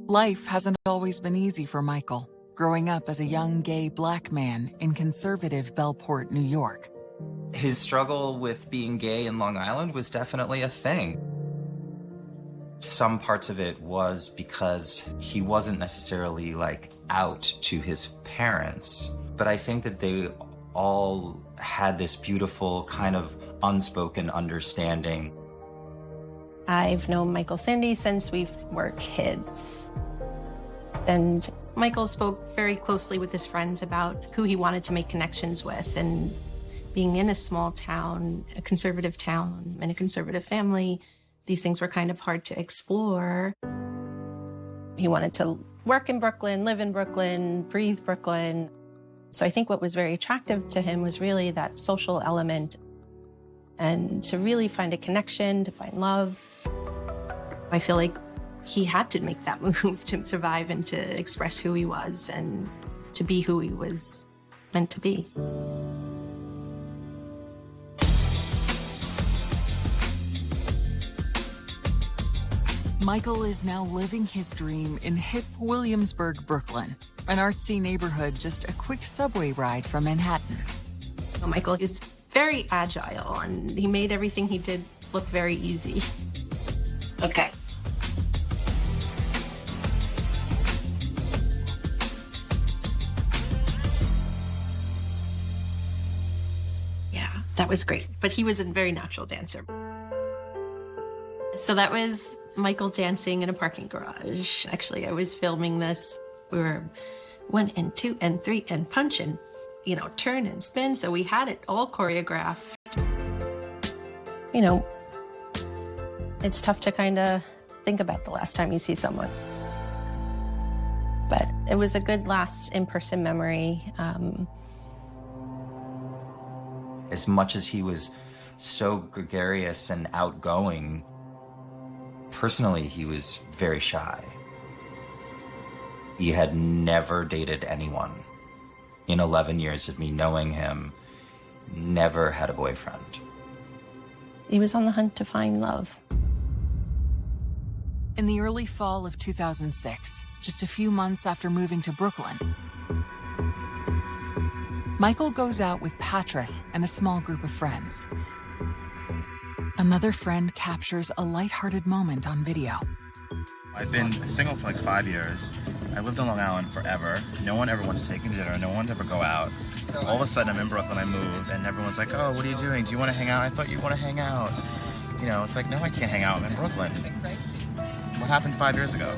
Life hasn't always been easy for Michael, growing up as a young gay black man in conservative Bellport, New York. His struggle with being gay in Long Island was definitely a thing. Some parts of it was because he wasn't necessarily like out to his parents, but I think that they all had this beautiful kind of unspoken understanding. I've known Michael Sandy since we were kids. And Michael spoke very closely with his friends about who he wanted to make connections with. And being in a small town, a conservative town, and a conservative family, these things were kind of hard to explore. He wanted to work in Brooklyn, live in Brooklyn, breathe Brooklyn. So I think what was very attractive to him was really that social element and to really find a connection, to find love. I feel like he had to make that move to survive and to express who he was and to be who he was meant to be. Michael is now living his dream in hip Williamsburg, Brooklyn, an artsy neighborhood just a quick subway ride from Manhattan. Michael is very agile, and he made everything he did look very easy. Okay. Yeah, that was great. But he was a very natural dancer. So that was Michael dancing in a parking garage. Actually, I was filming this. We were 1 and 2 and 3 and punch and, turn and spin. So we had it all choreographed. It's tough to kind of think about the last time you see someone. But it was a good last in-person memory. As much as he was so gregarious and outgoing, personally, he was very shy. He had never dated anyone. In 11 years of me knowing him, never had a boyfriend. He was on the hunt to find love. In the early fall of 2006, just a few months after moving to Brooklyn, Michael goes out with Patrick and a small group of friends. Another friend captures a lighthearted moment on video. I've been single for like 5 years. I lived on Long Island forever. No one ever wanted to take me to dinner. No one wanted to ever go out. All of a sudden, I'm in Brooklyn. I move, and everyone's like, "Oh, what are you doing? Do you want to hang out? I thought you want to hang out." It's like, no, I can't hang out. I'm in Brooklyn. What happened 5 years ago?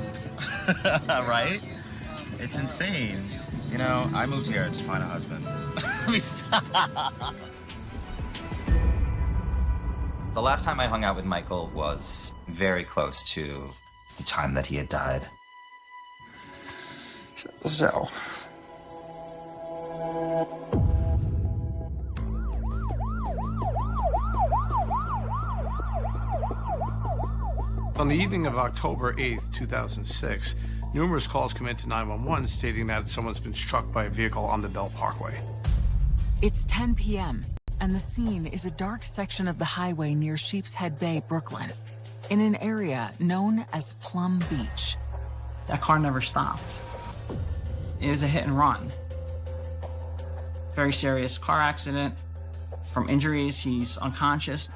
Right? It's insane. I moved here to find a husband. Let me stop. The last time I hung out with Michael was very close to the time that he had died. So. On the evening of October 8th, 2006, numerous calls come into 911 stating that someone's been struck by a vehicle on the Bell Parkway. It's 10 p.m., and the scene is a dark section of the highway near Sheepshead Bay, Brooklyn, in an area known as Plum Beach. That car never stopped. It was a hit and run. Very serious car accident. From injuries, he's unconscious.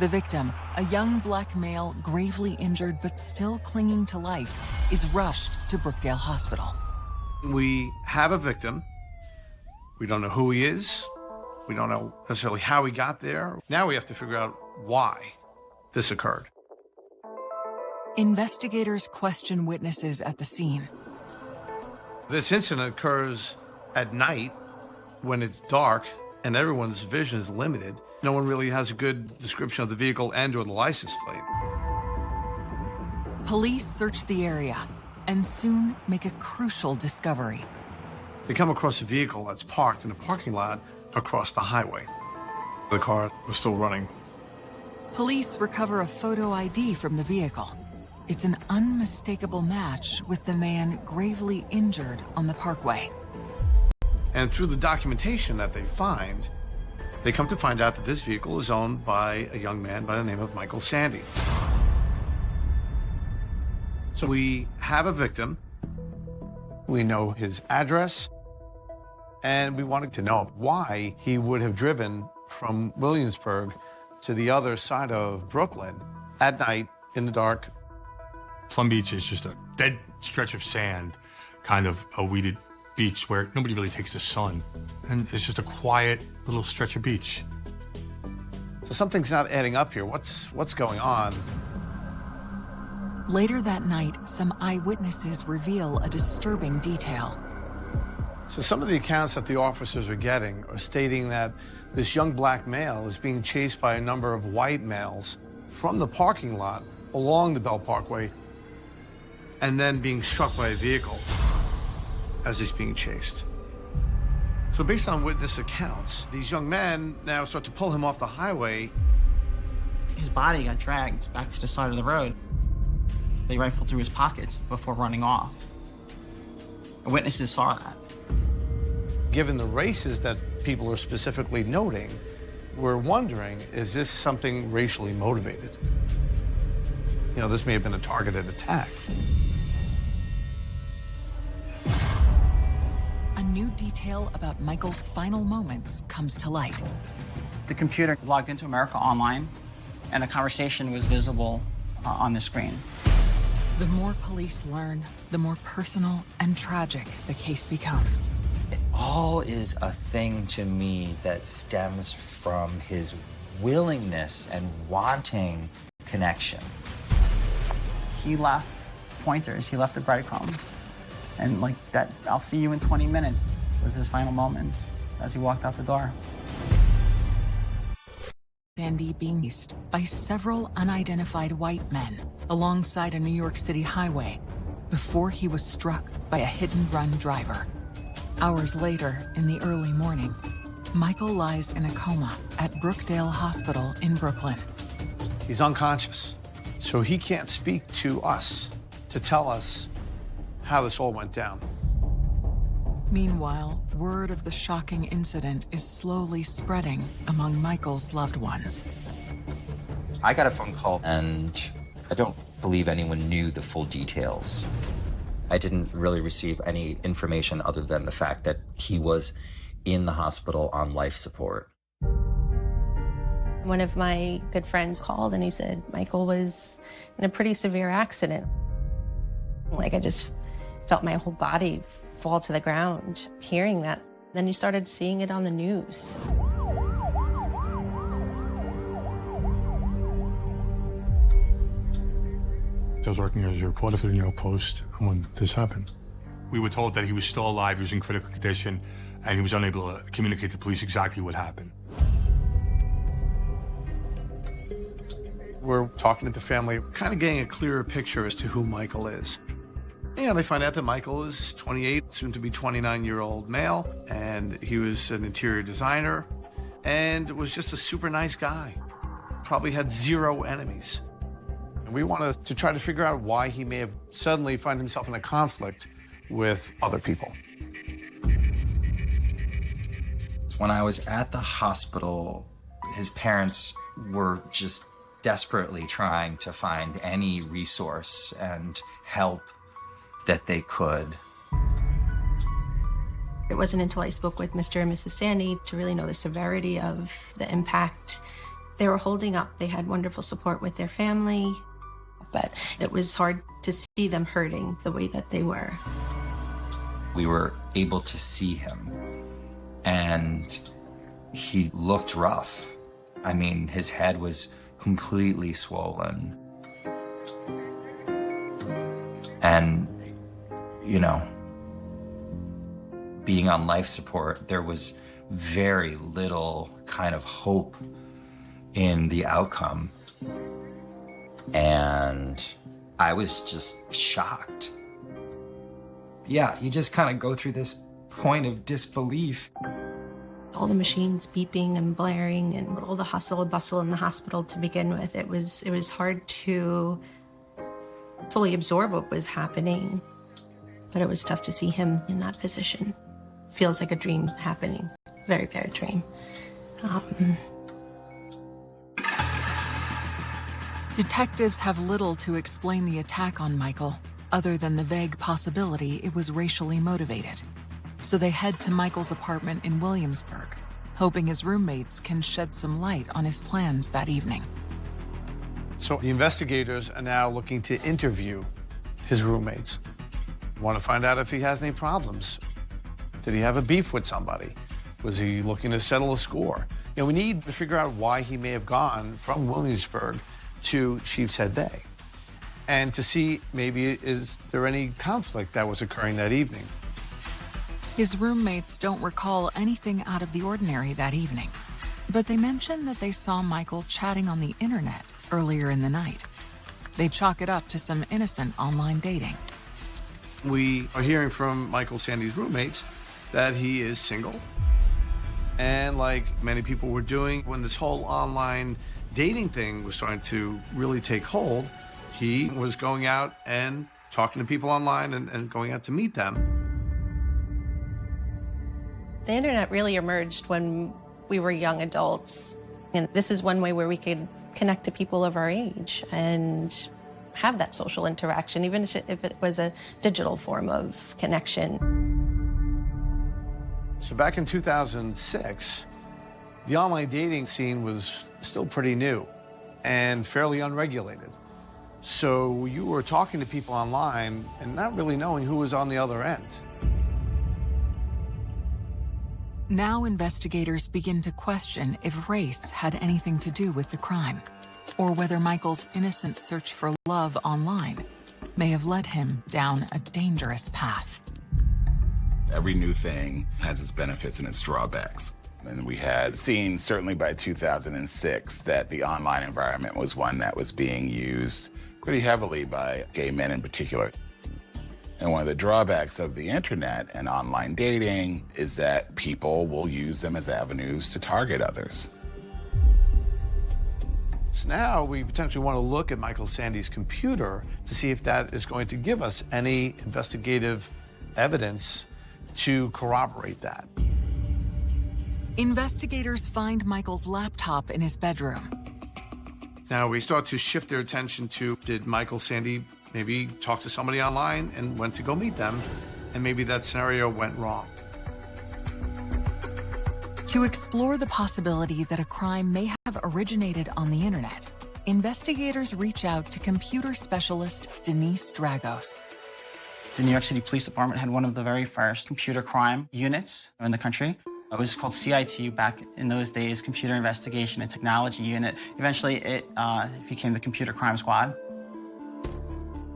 The victim, a young black male gravely injured but still clinging to life, is rushed to Brookdale Hospital. We have a victim. We don't know who he is. We don't know necessarily how he got there. Now we have to figure out why this occurred. Investigators question witnesses at the scene. This incident occurs at night when it's dark and everyone's vision is limited. No one really has a good description of the vehicle and/or the license plate. Police search the area and soon make a crucial discovery. They come across a vehicle that's parked in a parking lot across the highway. The car was still running. Police recover a photo ID from the vehicle. It's an unmistakable match with the man gravely injured on the parkway. And through the documentation that they find, they come to find out that this vehicle is owned by a young man by the name of Michael Sandy. So we have a victim. We know his address. And we wanted to know why he would have driven from Williamsburg to the other side of Brooklyn at night in the dark Plum Beach is just a dead stretch of sand, kind of a weeded beach where nobody really takes the sun. And it's just a quiet little stretch of beach. So something's not adding up here. What's going on? Later that night, some eyewitnesses reveal a disturbing detail. So some of the accounts that the officers are getting are stating that this young black male is being chased by a number of white males from the parking lot along the Bell Parkway and then being struck by a vehicle as he's being chased. So based on witness accounts, these young men now start to pull him off the highway. His body got dragged back to the side of the road. They rifled through his pockets before running off. Witnesses saw that. Given the races that people are specifically noting, we're wondering, is this something racially motivated? You know, this may have been a targeted attack. A new detail about Michael's final moments comes to light. The computer logged into America Online, and a conversation was visible on the screen. The more police learn, the more personal and tragic the case becomes. It all is a thing to me that stems from his willingness and wanting connection. He left pointers, he left the breadcrumbs. And like that, I'll see you in 20 minutes was his final moments as he walked out the door. Sandy being chased by several unidentified white men alongside a New York City highway before he was struck by a hit-and-run driver. Hours later, in the early morning, Michael lies in a coma at Brookdale Hospital in Brooklyn. He's unconscious, so he can't speak to us to tell us how this all went down. Meanwhile, word of the shocking incident is slowly spreading among Michael's loved ones. I got a phone call, and I don't believe anyone knew the full details. I didn't really receive any information other than the fact that he was in the hospital on life support. One of my good friends called and he said Michael was in a pretty severe accident. Like, I just felt my whole body fall to the ground hearing that. Then you started seeing it on the news. I was working as a reporter for the New York Post when this happened. We were told that he was still alive, he was in critical condition, and he was unable to communicate to police exactly what happened. We're talking to the family, kind of getting a clearer picture as to who Michael is. Yeah, they find out that Michael is 28, soon to be 29-year-old male, and he was an interior designer, and was just a super nice guy. Probably had zero enemies. And we wanted to try to figure out why he may have suddenly find himself in a conflict with other people. When I was at the hospital, his parents were just desperately trying to find any resource and help that they could. It wasn't until I spoke with Mr. and Mrs. Sandy to really know the severity of the impact. They were holding up. They had wonderful support with their family, but it was hard to see them hurting the way that they were. We were able to see him, and he looked rough. I mean, his head was completely swollen. And, you know, being on life support, there was very little kind of hope in the outcome. And I was just shocked. Yeah, you just kind of go through this point of disbelief. All the machines beeping and blaring and all the hustle and bustle in the hospital to begin with, it was hard to fully absorb what was happening. But it was tough to see him in that position. Feels like a dream happening. Very bad dream. Detectives have little to explain the attack on Michael, other than the vague possibility it was racially motivated. So they head to Michael's apartment in Williamsburg, hoping his roommates can shed some light on his plans that evening. So the investigators are now looking to interview his roommates. Want to find out if he has any problems. Did he have a beef with somebody? Was he looking to settle a score? You know, we need to figure out why he may have gone from Williamsburg to Sheep's Head Bay, and to see maybe is there any conflict that was occurring that evening. His roommates don't recall anything out of the ordinary that evening, but they mention that they saw Michael chatting on the internet earlier in the night. They chalk it up to some innocent online dating. We are hearing from Michael Sandy's roommates that he is single. And like many people were doing when this whole online dating thing was starting to really take hold, he was going out and talking to people online and going out to meet them. The internet really emerged when we were young adults. And this is one way where we could connect to people of our age and have that social interaction, even if it was a digital form of connection. So back in 2006, the online dating scene was still pretty new and fairly unregulated. So you were talking to people online and not really knowing who was on the other end. Now investigators begin to question if race had anything to do with the crime, or whether Michael's innocent search for love online may have led him down a dangerous path. Every new thing has its benefits and its drawbacks. And we had seen, certainly by 2006, that the online environment was one that was being used pretty heavily by gay men in particular. And one of the drawbacks of the internet and online dating is that people will use them as avenues to target others. So now we potentially want to look at Michael Sandy's computer to see if that is going to give us any investigative evidence to corroborate that. Investigators find Michael's laptop in his bedroom. Now we start to shift their attention to, did Michael Sandy maybe talk to somebody online and went to go meet them, and maybe that scenario went wrong. To explore the possibility that a crime may have originated on the internet, investigators reach out to computer specialist Denise Dragos. The New York City Police Department had one of the very first computer crime units in the country. It was called CITU back in those days, Computer Investigation and Technology Unit. Eventually, it became the Computer Crime Squad.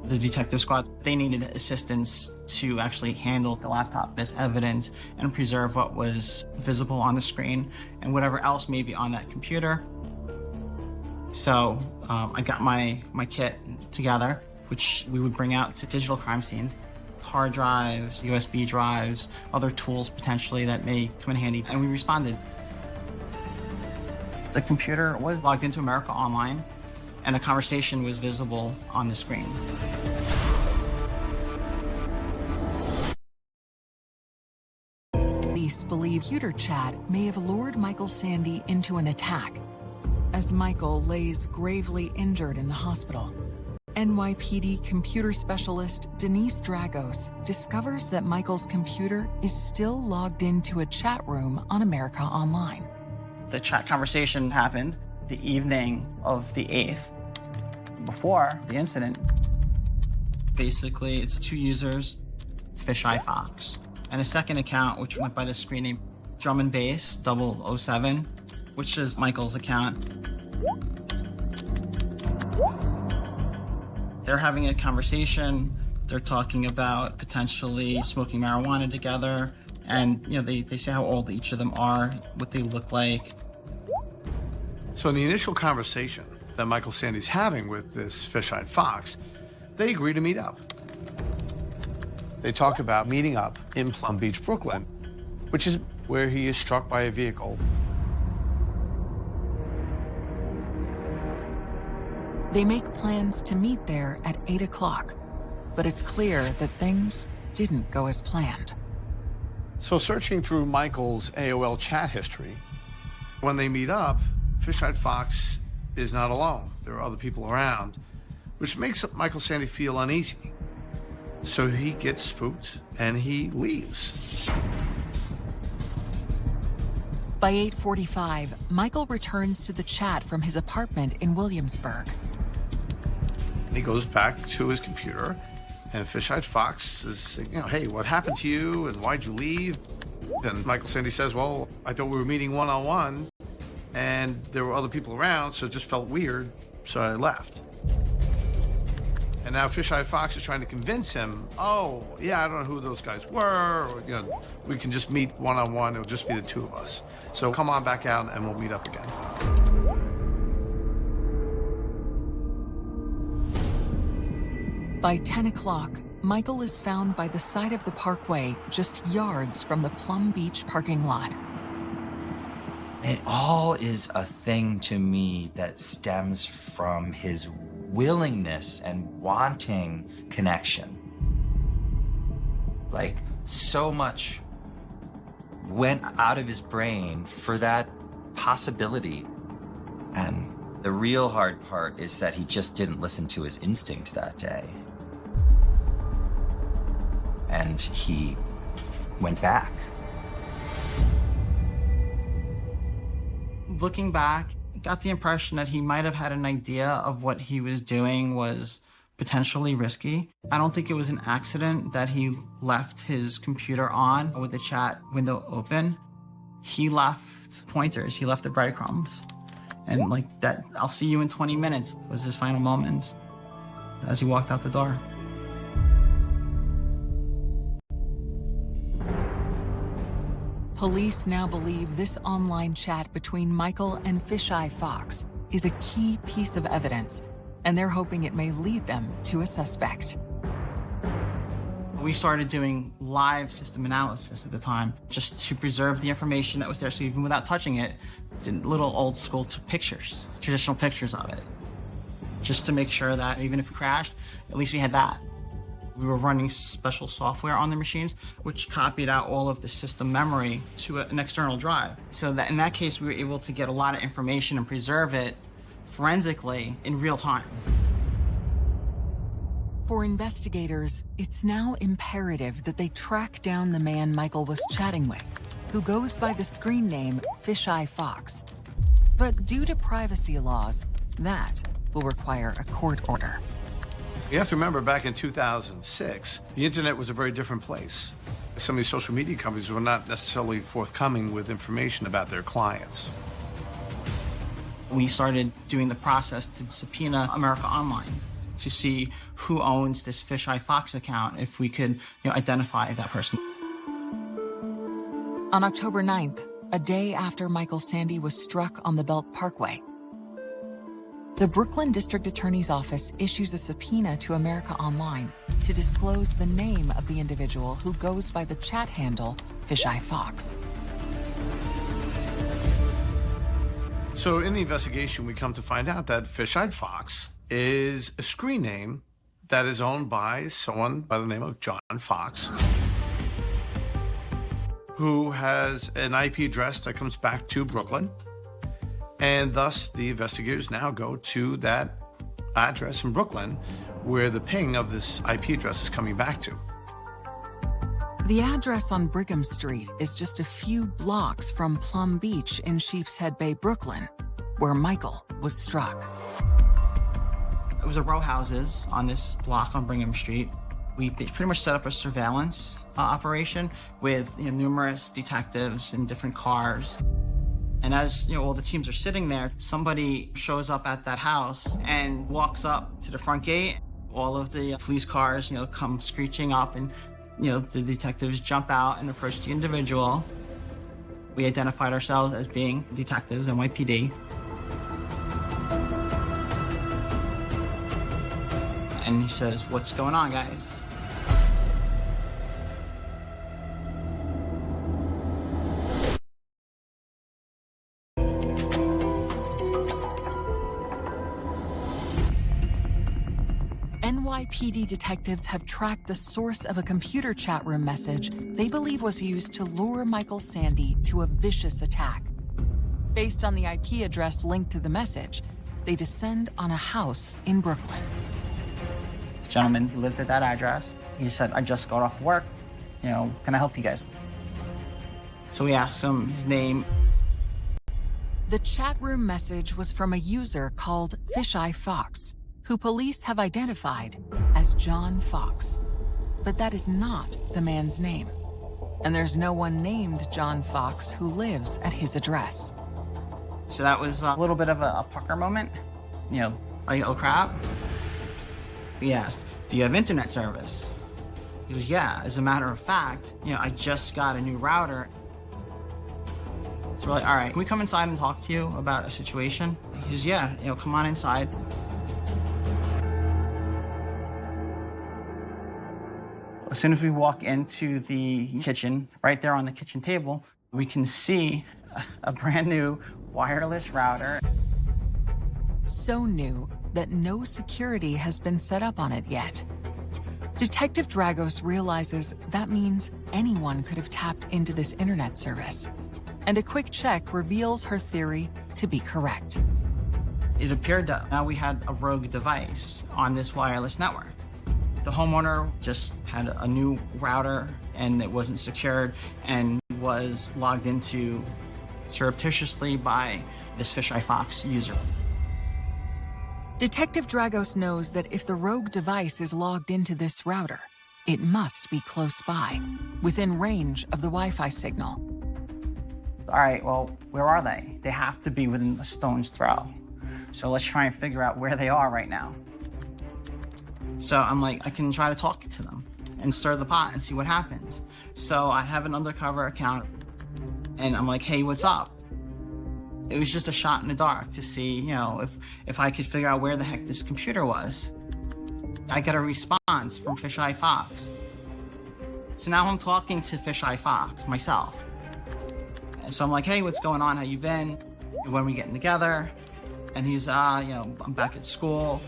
The detective squad, they needed assistance to actually handle the laptop as evidence and preserve what was visible on the screen and whatever else may be on that computer. So I got my kit together, which we would bring out to digital crime scenes. Hard drives, USB drives, other tools potentially that may come in handy, and we responded. The computer was logged into America Online, and a conversation was visible on the screen. Police believe computer chat may have lured Michael Sandy into an attack, as Michael lays gravely injured in the hospital. NYPD computer specialist Denise Dragos discovers that Michael's computer is still logged into a chat room on America Online. The chat conversation happened the evening of the 8th. Before the incident, basically it's two users, Fisheye Fox, and a second account which went by the screen name Drum and Bass 007, which is Michael's account. They're having a conversation. They're talking about potentially smoking marijuana together. And, you know, they say how old each of them are, what they look like. So in the initial conversation that Michael Sandy's having with this fish-eyed fox, they agree to meet up. They talk about meeting up in Plum Beach, Brooklyn, which is where he is struck by a vehicle. They make plans to meet there at 8 o'clock, but it's clear that things didn't go as planned. So searching through Michael's AOL chat history, when they meet up, Fish-Eyed Fox is not alone. There are other people around, which makes Michael Sandy feel uneasy. So he gets spooked and he leaves. By 8:45, Michael returns to the chat from his apartment in Williamsburg. And he goes back to his computer, and Fish-Eyed Fox is saying, hey, what happened to you, and why'd you leave? And Michael Sandy says, well, I thought we were meeting one-on-one, and there were other people around, so it just felt weird, so I left. And now Fish-Eyed Fox is trying to convince him, oh, yeah, I don't know who those guys were, or, we can just meet one-on-one, it'll just be the two of us. So come on back out and we'll meet up again. By 10 o'clock, Michael is found by the side of the parkway, just yards from the Plum Beach parking lot. It all is a thing to me that stems from his willingness and wanting connection. Like, so much went out of his brain for that possibility. And the real hard part is that he just didn't listen to his instinct that day. And he went back. Looking back, I got the impression that he might have had an idea of what he was doing was potentially risky. I don't think it was an accident that he left his computer on with the chat window open. He left pointers, he left the breadcrumbs. And like that, I'll see you in 20 minutes was his final moments as he walked out the door. Police now believe this online chat between Michael and Fish-Eye Fox is a key piece of evidence, and they're hoping it may lead them to a suspect. We started doing live system analysis at the time, just to preserve the information that was there, so even without touching it, did little old school pictures, traditional pictures of it, just to make sure that even if it crashed, at least we had that. We were running special software on the machines, which copied out all of the system memory to an external drive. So that in that case, we were able to get a lot of information and preserve it forensically in real time. For investigators, it's now imperative that they track down the man Michael was chatting with, who goes by the screen name Fish-Eye Fox. But due to privacy laws, that will require a court order. You have to remember, back in 2006, the internet was a very different place. Some of these social media companies were not necessarily forthcoming with information about their clients. We started doing the process to subpoena America Online to see who owns this Fish-Eye Fox account, if we could identify that person. On October 9th, a day after Michael Sandy was struck on the Belt Parkway, the Brooklyn District Attorney's Office issues a subpoena to America Online to disclose the name of the individual who goes by the chat handle Fish-Eye Fox. So in the investigation, we come to find out that Fish-Eyed Fox is a screen name that is owned by someone by the name of John Fox, who has an IP address that comes back to Brooklyn. And thus, the investigators now go to that address in Brooklyn where the ping of this IP address is coming back to. The address on Brigham Street is just a few blocks from Plum Beach in Sheepshead Bay, Brooklyn, where Michael was struck. It was a row houses on this block on Brigham Street. We pretty much set up a surveillance operation with numerous detectives in different cars. And as all the teams are sitting there, somebody shows up at that house and walks up to the front gate. All of the police cars, come screeching up, and the detectives jump out and approach the individual. We identified ourselves as being detectives, NYPD. And he says, "What's going on, guys?" NYPD detectives have tracked the source of a computer chat room message they believe was used to lure Michael Sandy to a vicious attack. Based on the IP address linked to the message, they descend on a house in Brooklyn. The gentleman who lived at that address, he said, "I just got off work. Can I help you guys?" So we asked him his name. The chat room message was from a user called Fish-Eye Fox, who police have identified as John Fox. But that is not the man's name. And there's no one named John Fox who lives at his address. So that was a little bit of a pucker moment. You know, like, oh crap. He asked, do you have internet service? He goes, yeah, as a matter of fact, you know, I just got a new router. So we're like, all right, can we come inside and talk to you about a situation? He says, yeah, you know, come on inside. As soon as we walk into the kitchen, right there on the kitchen table, we can see a brand new wireless router. So new that no security has been set up on it yet. Detective Dragos realizes that means anyone could have tapped into this internet service. And a quick check reveals her theory to be correct. It appeared that now we had a rogue device on this wireless network. The homeowner just had a new router and it wasn't secured and was logged into surreptitiously by this Fisheye Fox user. Detective Dragos knows that if the rogue device is logged into this router, it must be close by, within range of the Wi-Fi signal. All right, well, where are they? They have to be within a stone's throw. So let's try and figure out where they are right now. So I'm like, I can try to talk to them and stir the pot and see what happens. So I have an undercover account and I'm like, hey, what's up? It was just a shot in the dark to see, you know, if I could figure out where the heck this computer was. I get a response from Fisheye Fox. So now I'm talking to Fisheye Fox myself. And so I'm like, hey, what's going on? How you been? When are we getting together? And he's, you know, I'm back at school.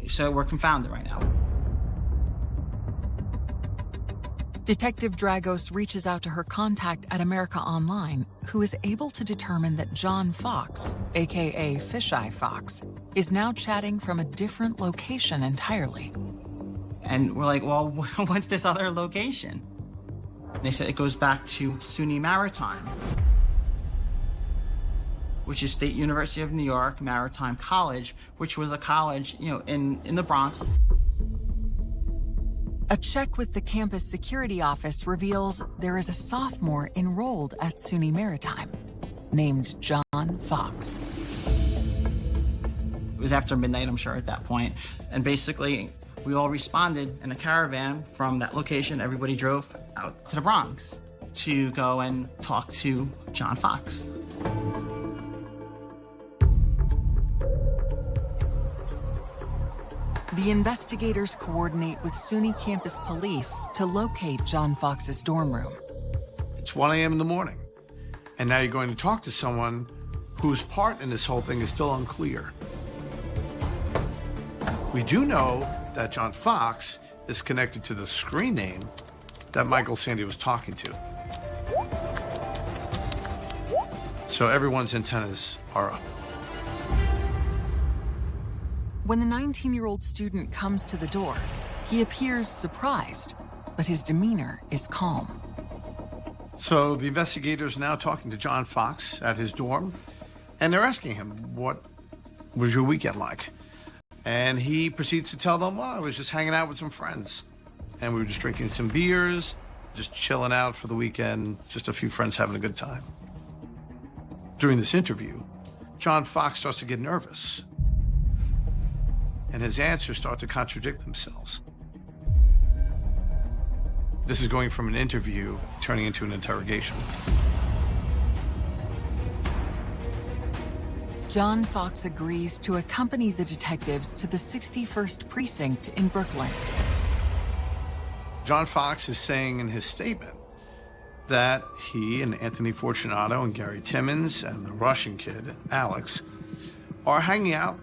So we're confounded right now. Detective Dragos reaches out to her contact at America Online, who is able to determine that John Fox, aka Fisheye Fox, is now chatting from a different location entirely. And we're like, well, what's this other location? And they said it goes back to SUNY Maritime, which is State University of New York Maritime College, which was a college, you know, in the Bronx. A check with the campus security office reveals there is a sophomore enrolled at SUNY Maritime, named John Fox. It was after midnight, I'm sure, at that point. And basically, we all responded in a caravan from that location. Everybody drove out to the Bronx to go and talk to John Fox. The investigators coordinate with SUNY campus police to locate John Fox's dorm room. It's 1 a.m. in the morning, and now you're going to talk to someone whose part in this whole thing is still unclear. We do know that John Fox is connected to the screen name that Michael Sandy was talking to. So everyone's antennas are up. When the 19-year-old student comes to the door, he appears surprised, but his demeanor is calm. So the investigators are now talking to John Fox at his dorm, and they're asking him, what was your weekend like? And he proceeds to tell them, well, I was just hanging out with some friends, and we were just drinking some beers, just chilling out for the weekend, just a few friends having a good time. During this interview, John Fox starts to get nervous, and his answers start to contradict themselves. This is going from an interview turning into an interrogation. John Fox agrees to accompany the detectives to the 61st Precinct in Brooklyn. John Fox is saying in his statement that he and Anthony Fortunato and Gary Timmons and the Russian kid, Alex, are hanging out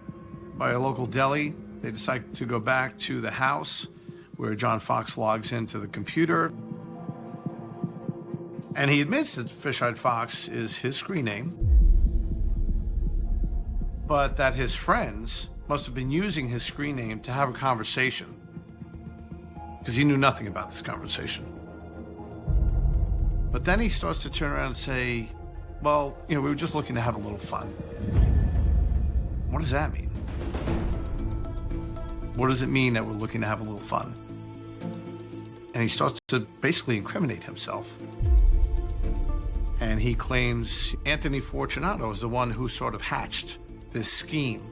by a local deli. They decide to go back to the house where John Fox logs into the computer. And he admits that Fisheye Fox is his screen name, but that his friends must have been using his screen name to have a conversation, because he knew nothing about this conversation. But then he starts to turn around and say, well, you know, we were just looking to have a little fun. What does that mean? What does it mean that we're looking to have a little fun? And he starts to basically incriminate himself. And he claims Anthony Fortunato is the one who sort of hatched this scheme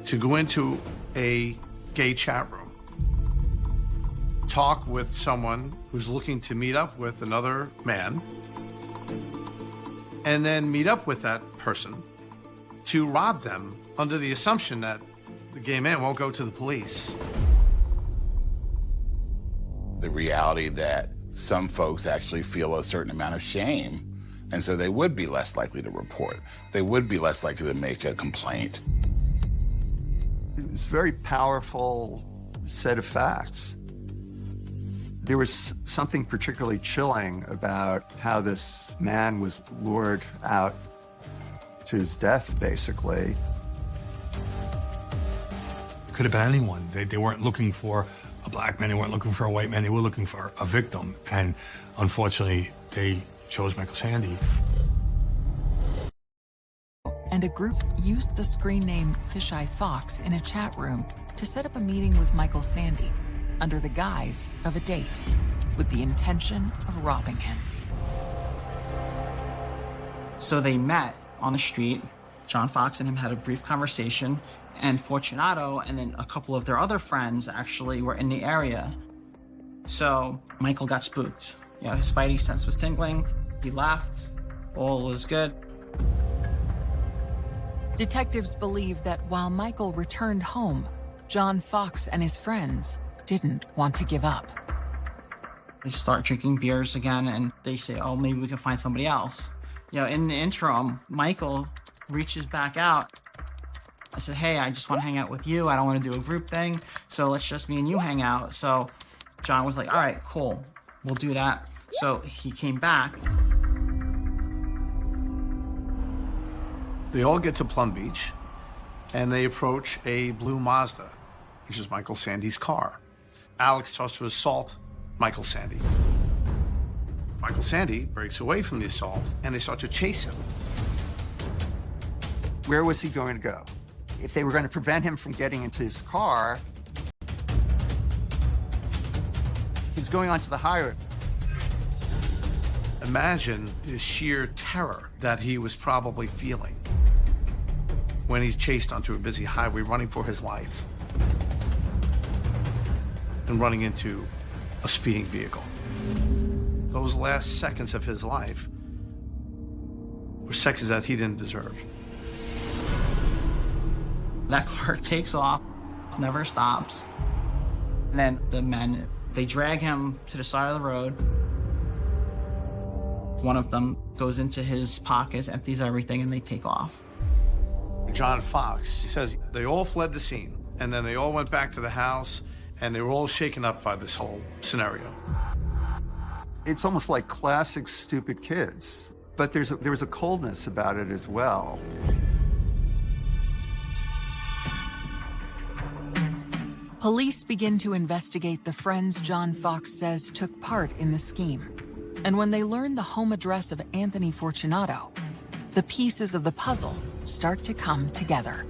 to go into a gay chat room, talk with someone who's looking to meet up with another man, and then meet up with that person to rob them under the assumption that the gay man won't go to the police. The reality that some folks actually feel a certain amount of shame, and so they would be less likely to report. They would be less likely to make a complaint. It was a very powerful set of facts. There was something particularly chilling about how this man was lured out to his death, basically. Could have been anyone. They weren't looking for a black man, they weren't looking for a white man, they were looking for a victim. And unfortunately, they chose Michael Sandy. And a group used the screen name Fisheye Fox in a chat room to set up a meeting with Michael Sandy under the guise of a date, with the intention of robbing him. So they met on the street. John Fox and him had a brief conversation, and Fortunato and then a couple of their other friends actually were in the area. So Michael got spooked. You know, his spidey sense was tingling. He left. All was good. Detectives believe that while Michael returned home, John Fox and his friends didn't want to give up. They start drinking beers again, and they say, oh, maybe we can find somebody else. You know, in the interim, Michael reaches back out. I said, hey, I just want to hang out with you. I don't want to do a group thing, so let's just me and you hang out. So John was like, all right, cool, we'll do that. So he came back. They all get to Plum Beach, and they approach a blue Mazda, which is Michael Sandy's car. Alex starts to assault Michael Sandy. Michael Sandy breaks away from the assault, and they start to chase him. Where was he going to go? If they were going to prevent him from getting into his car, he was going onto the highway. Imagine the sheer terror that he was probably feeling when he's chased onto a busy highway, running for his life and running into a speeding vehicle. Those last seconds of his life were seconds that he didn't deserve. That car takes off, never stops. And then the men, they drag him to the side of the road. One of them goes into his pockets, empties everything, and they take off. John Fox, he says they all fled the scene, and then they all went back to the house, and they were all shaken up by this whole scenario. It's almost like classic stupid kids, but there was a coldness about it as well. Police begin to investigate the friends John Fox says took part in the scheme. And when they learn the home address of Anthony Fortunato, the pieces of the puzzle start to come together.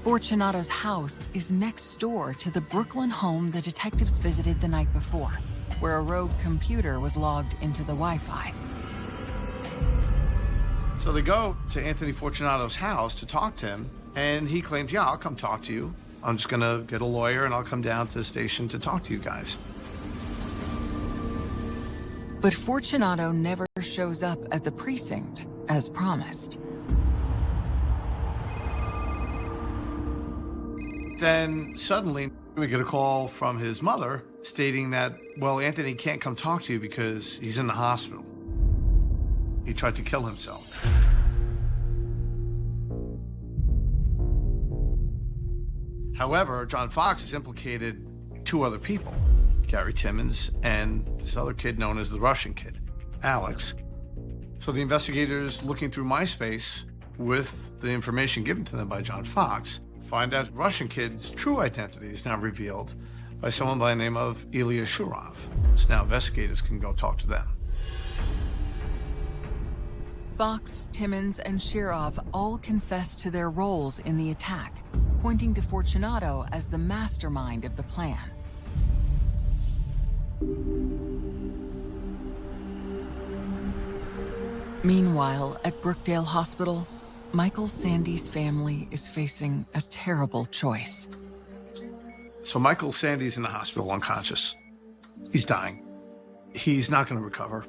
Fortunato's house is next door to the Brooklyn home the detectives visited the night before, where a rogue computer was logged into the Wi-Fi. So they go to Anthony Fortunato's house to talk to him, and he claims, yeah, I'll come talk to you. I'm just gonna get a lawyer and I'll come down to the station to talk to you guys. But Fortunato never shows up at the precinct as promised. Then suddenly we get a call from his mother stating that, well, Anthony can't come talk to you because he's in the hospital. He tried to kill himself. However, John Fox has implicated two other people, Gary Timmons and this other kid known as the Russian kid, Alex. So the investigators looking through MySpace with the information given to them by John Fox find out Russian kid's true identity is now revealed by someone by the name of Ilya Shurov. So now investigators can go talk to them. Fox, Timmons, and Shirov all confess to their roles in the attack, pointing to Fortunato as the mastermind of the plan. Meanwhile, at Brookdale Hospital, Michael Sandy's family is facing a terrible choice. So Michael Sandy's in the hospital unconscious. He's dying. He's not going to recover.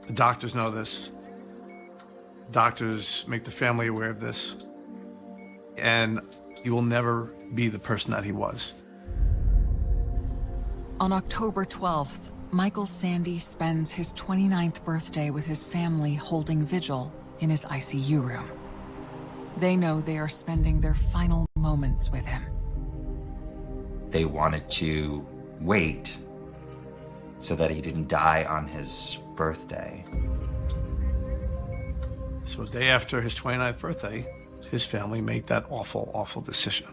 The doctors know this. Doctors make the family aware of this. And he will never be the person that he was. On October 12th, Michael Sandy spends his 29th birthday with his family holding vigil in his ICU room. They know they are spending their final moments with him. They wanted to wait so that he didn't die on his birthday. So a day after his 29th birthday, his family made that awful, awful decision.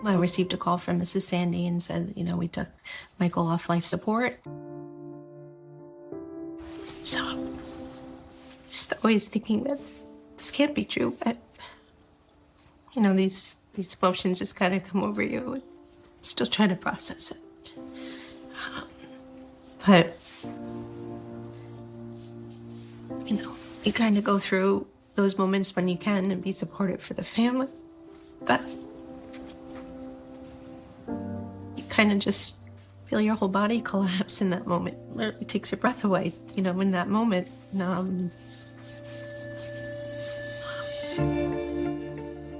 I received a call from Mrs. Sandy and said, we took Michael off life support. So, just always thinking that this can't be true, but, these emotions just kind of come over you. I'm still trying to process it. But, you kind of go through those moments when you can and be supportive for the family. But you kind of just feel your whole body collapse in that moment. It takes your breath away, in that moment. You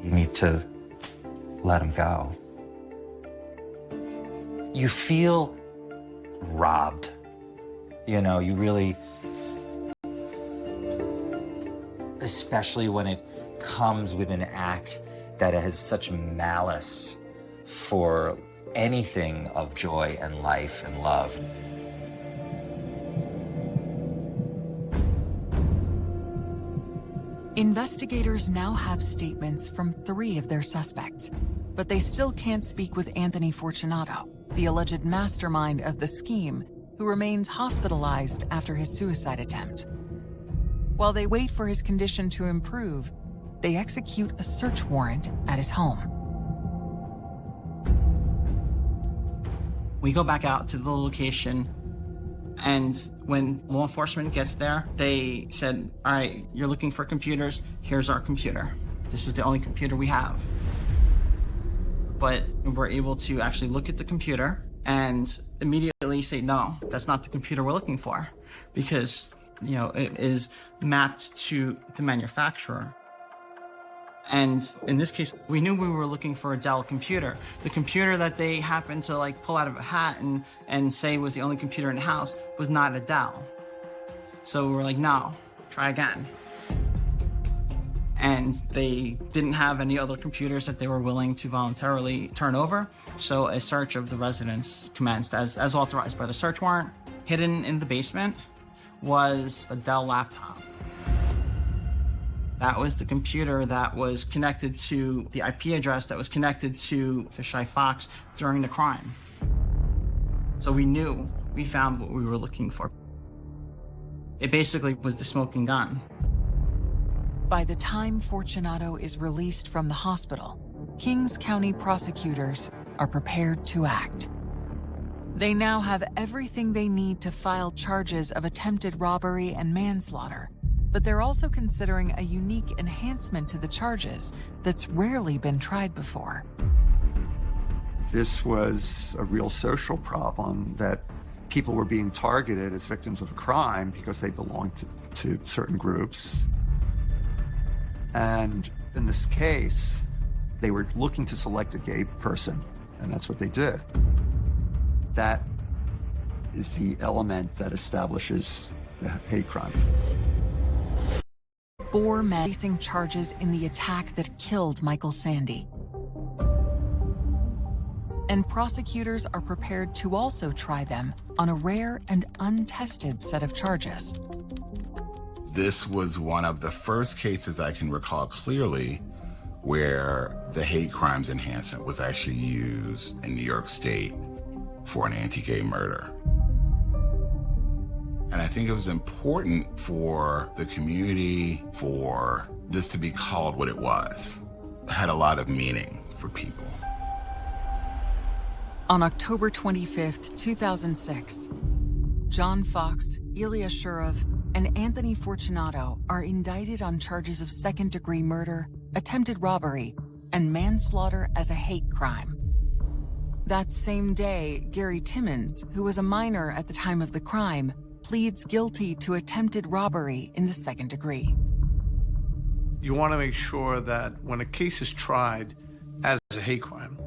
need to let him go. You feel robbed. You really, especially when it comes with an act that has such malice for anything of joy and life and love. Investigators now have statements from 3 of their suspects, but they still can't speak with Anthony Fortunato, the alleged mastermind of the scheme, who remains hospitalized after his suicide attempt. While they wait for his condition to improve, they execute a search warrant at his home. We go back out to the location, and when law enforcement gets there, they said, all right, you're looking for computers, here's our computer. This is the only computer we have. But we're able to actually look at the computer and immediately say, no, that's not the computer we're looking for, because it is mapped to the manufacturer. And in this case, we knew we were looking for a Dell computer. The computer that they happened to pull out of a hat and say was the only computer in the house was not a Dell. So we were like, no, try again. And they didn't have any other computers that they were willing to voluntarily turn over. So a search of the residence commenced as authorized by the search warrant. Hidden in the basement was a Dell laptop. That was the computer that was connected to the IP address that was connected to Fisheye Fox during the crime. So we knew we found what we were looking for. It basically was the smoking gun. By the time Fortunato is released from the hospital, Kings County prosecutors are prepared to act. They now have everything they need to file charges of attempted robbery and manslaughter, but they're also considering a unique enhancement to the charges that's rarely been tried before. This was a real social problem, that people were being targeted as victims of a crime because they belonged to certain groups. And in this case, they were looking to select a gay person, and that's what they did. That is the element that establishes the hate crime. 4 men facing charges in the attack that killed Michael Sandy. And prosecutors are prepared to also try them on a rare and untested set of charges. This was one of the first cases I can recall clearly where the hate crimes enhancement was actually used in New York State for an anti-gay murder. And I think it was important for the community for this to be called what it was. It had a lot of meaning for people. On October 25th, 2006, John Fox, Ilya Shurov, and Anthony Fortunato are indicted on charges of second-degree murder, attempted robbery, and manslaughter as a hate crime. That same day, Gary Timmons, who was a minor at the time of the crime, pleads guilty to attempted robbery in the second degree. You want to make sure that when a case is tried as a hate crime,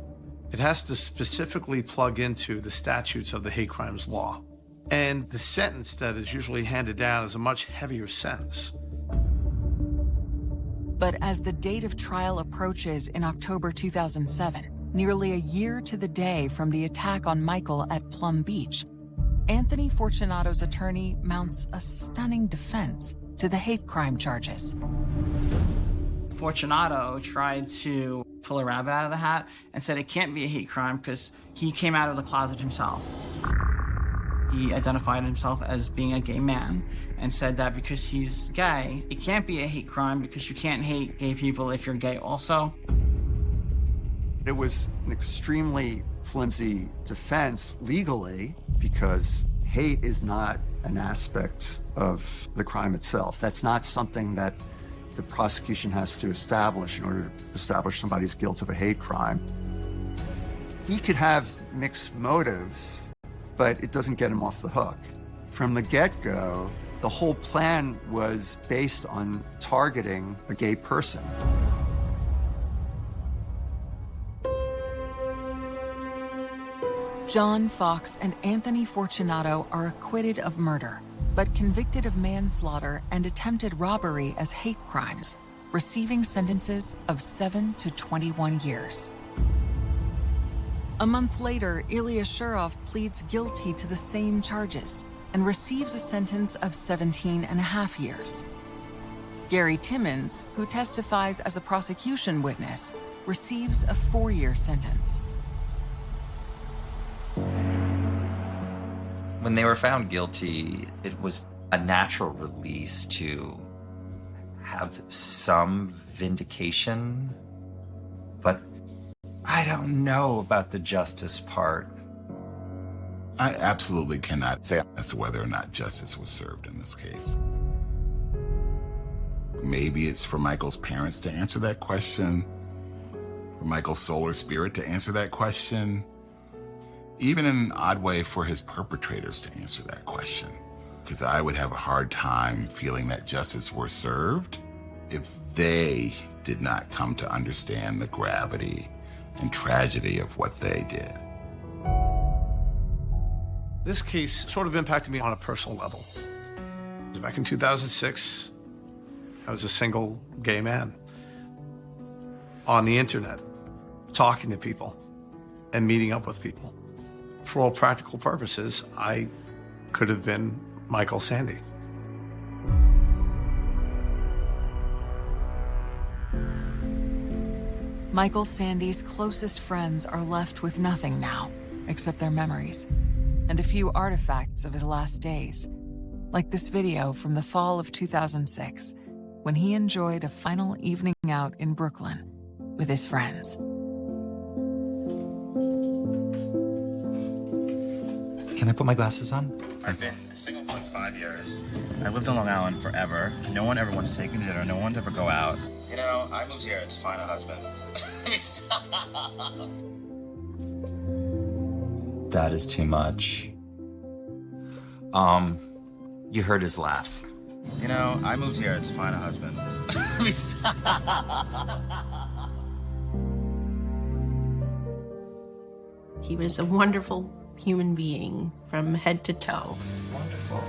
it has to specifically plug into the statutes of the hate crimes law. And the sentence that is usually handed down is a much heavier sentence. But as the date of trial approaches in October 2007, nearly a year to the day from the attack on Michael at Plum Beach, Anthony Fortunato's attorney mounts a stunning defense to the hate crime charges. Fortunato tried to pull a rabbit out of the hat and said it can't be a hate crime because he came out of the closet himself. He identified himself as being a gay man and said that because he's gay, it can't be a hate crime because you can't hate gay people if you're gay also. It was an extremely flimsy defense legally because hate is not an aspect of the crime itself. That's not something that the prosecution has to establish in order to establish somebody's guilt of a hate crime. He could have mixed motives, but it doesn't get him off the hook. From the get-go, the whole plan was based on targeting a gay person. John Fox and Anthony Fortunato are acquitted of murder, but convicted of manslaughter and attempted robbery as hate crimes, receiving sentences of 7 to 21 years. A month later, Ilya Shurov pleads guilty to the same charges and receives a sentence of 17.5 years. Gary Timmons, who testifies as a prosecution witness, receives a 4-year sentence. When they were found guilty, it was a natural release to have some vindication, but I don't know about the justice part. I absolutely cannot say as to whether or not justice was served in this case. Maybe it's for Michael's parents to answer that question, for Michael's soul or spirit to answer that question, even in an odd way for his perpetrators to answer that question. Because I would have a hard time feeling that justice were served if they did not come to understand the gravity and tragedy of what they did. This case sort of impacted me on a personal level. Back in 2006, I was a single gay man on the internet, talking to people and meeting up with people. For all practical purposes, I could have been Michael Sandy. Michael Sandy's closest friends are left with nothing now, except their memories, and a few artifacts of his last days, like this video from the fall of 2006, when he enjoyed a final evening out in Brooklyn with his friends. Can I put my glasses on? I've been single for like 5 years. I lived on Long Island forever. No one ever wanted to take me to dinner. No one wanted to ever go out. You know, I moved here to find a husband. That is too much. You heard his laugh. You know, I moved here to find a husband. He was a wonderful human being from head to toe. Wonderful.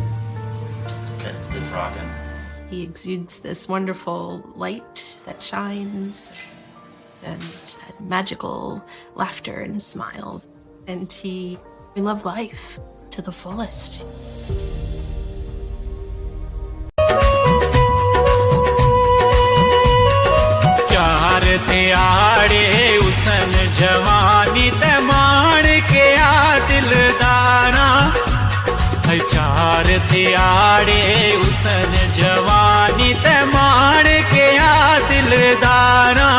Okay, it's rocking. He exudes this wonderful light that shines and magical laughter and smiles. And we love life to the fullest. उसन जवानी ते मान के आ दिलदारा चार ध्याड़े उसन जवानी ते मान के आ दिलदारा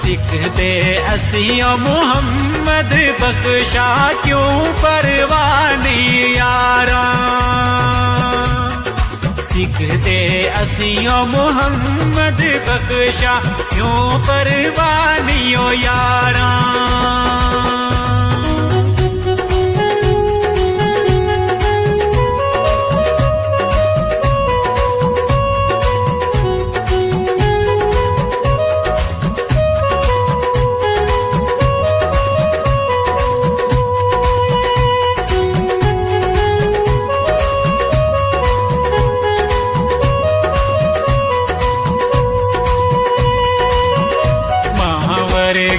सिख दे असिया मुहम्मद बख्शा क्यों परवानी यारा सिख दे असिया मुहम्मद बख्शा क्यों परवानी ओ यारा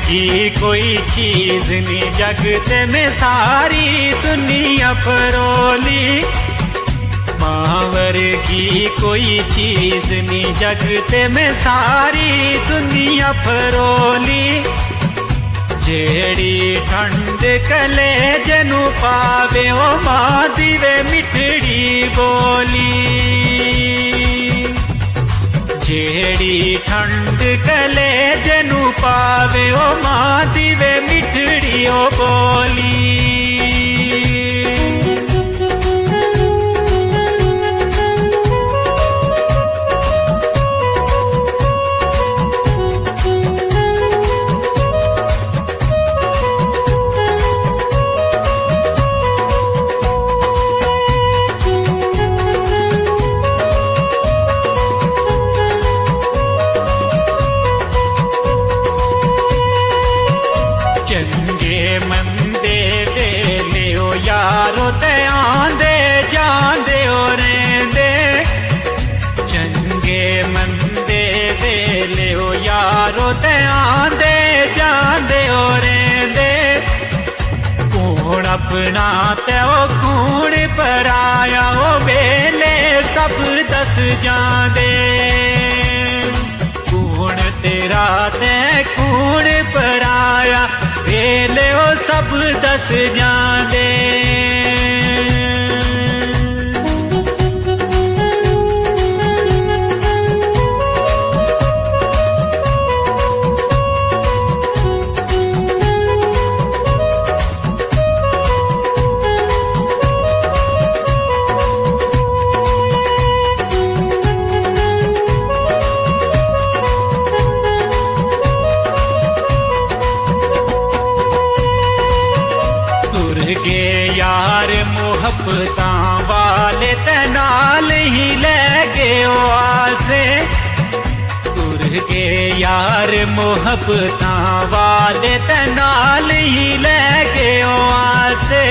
की कोई चीज नहीं जगत में सारी दुनिया फरोली मावर की कोई चीज नहीं जगत में सारी दुनिया फरोली जेड़ी ठंड कले जनु पावे ओ मां दिवे मिठड़ी बोली जेड़ी ठंड कले जनु पावे ओ मां दिवे मिठड़ी ओ बोली अपना त्यो कूण पराया ओ वेले सब दस जांदे कूण तेरा ते कूण पराया वेले ओ सब दस जांदे मोहब्बतां वाले ते नाल ही ले गए आसे तुर के यार मोहब्बतां वाले ते नाल ही ले गए आसे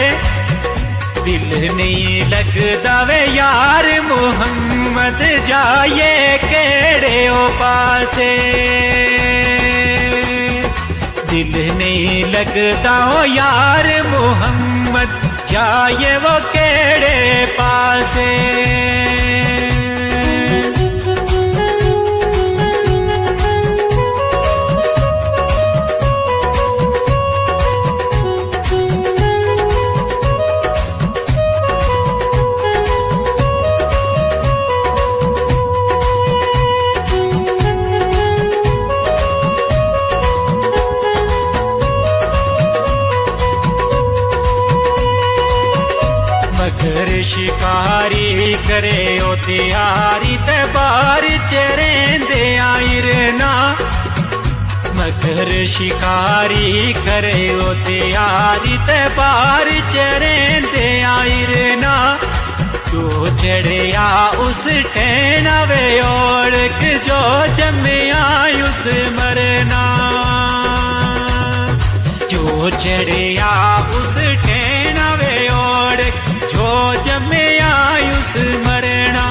दिल नहीं लगदा वे यार मुहम्मद जाए केड़े ओ पासे दिल नहीं लगदा ओ यार मुहम्मद जाए वो केड़े पासे शिकारी करे ओ त्यारी ते बार चरेंदे आयरना मगर शिकारी करे ओ त्यारी ते बार चरेंदे आयरना तो चढ़िया उस ठेना वे ओढ़क जो जमिया उस मरना जो चढ़िया उस ठेना वे ओढ़क जो जमे आयुष मरना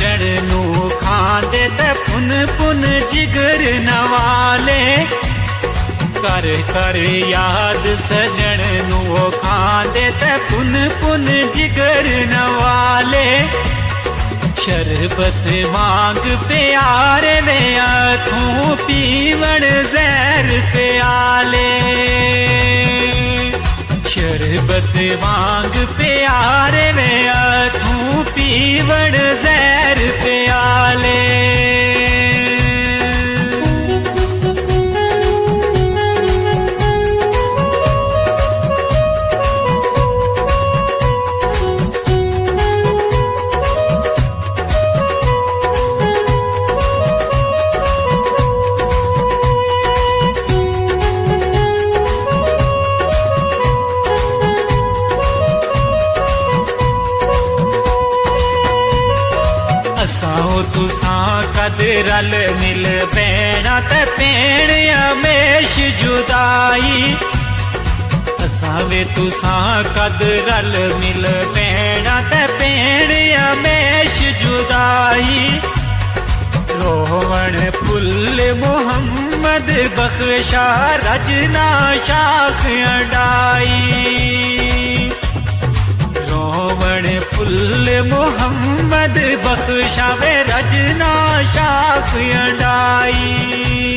सजण नू खांदे ते पुन पुन जिगर नवाले कर कर याद सजण नू खांदे ते पुन पुन जिगर नवाले शरबत मांग प्यारे वे अथों पीवण जहर प्याले शरबत मांग प्यारे वे अथों पीवण जहर प्याले असाओ तुसां कद रल मिल बैणा ते पेण हमेश जुदाई असां वे तुसां कद रल मिल बैणा ते पेण हमेश जुदाई रोवण फुल मोहम्मद बख्शा रजना शाख अडाई रोवण फुल मोहम्मद बख्शा वे रजना शाख अडाई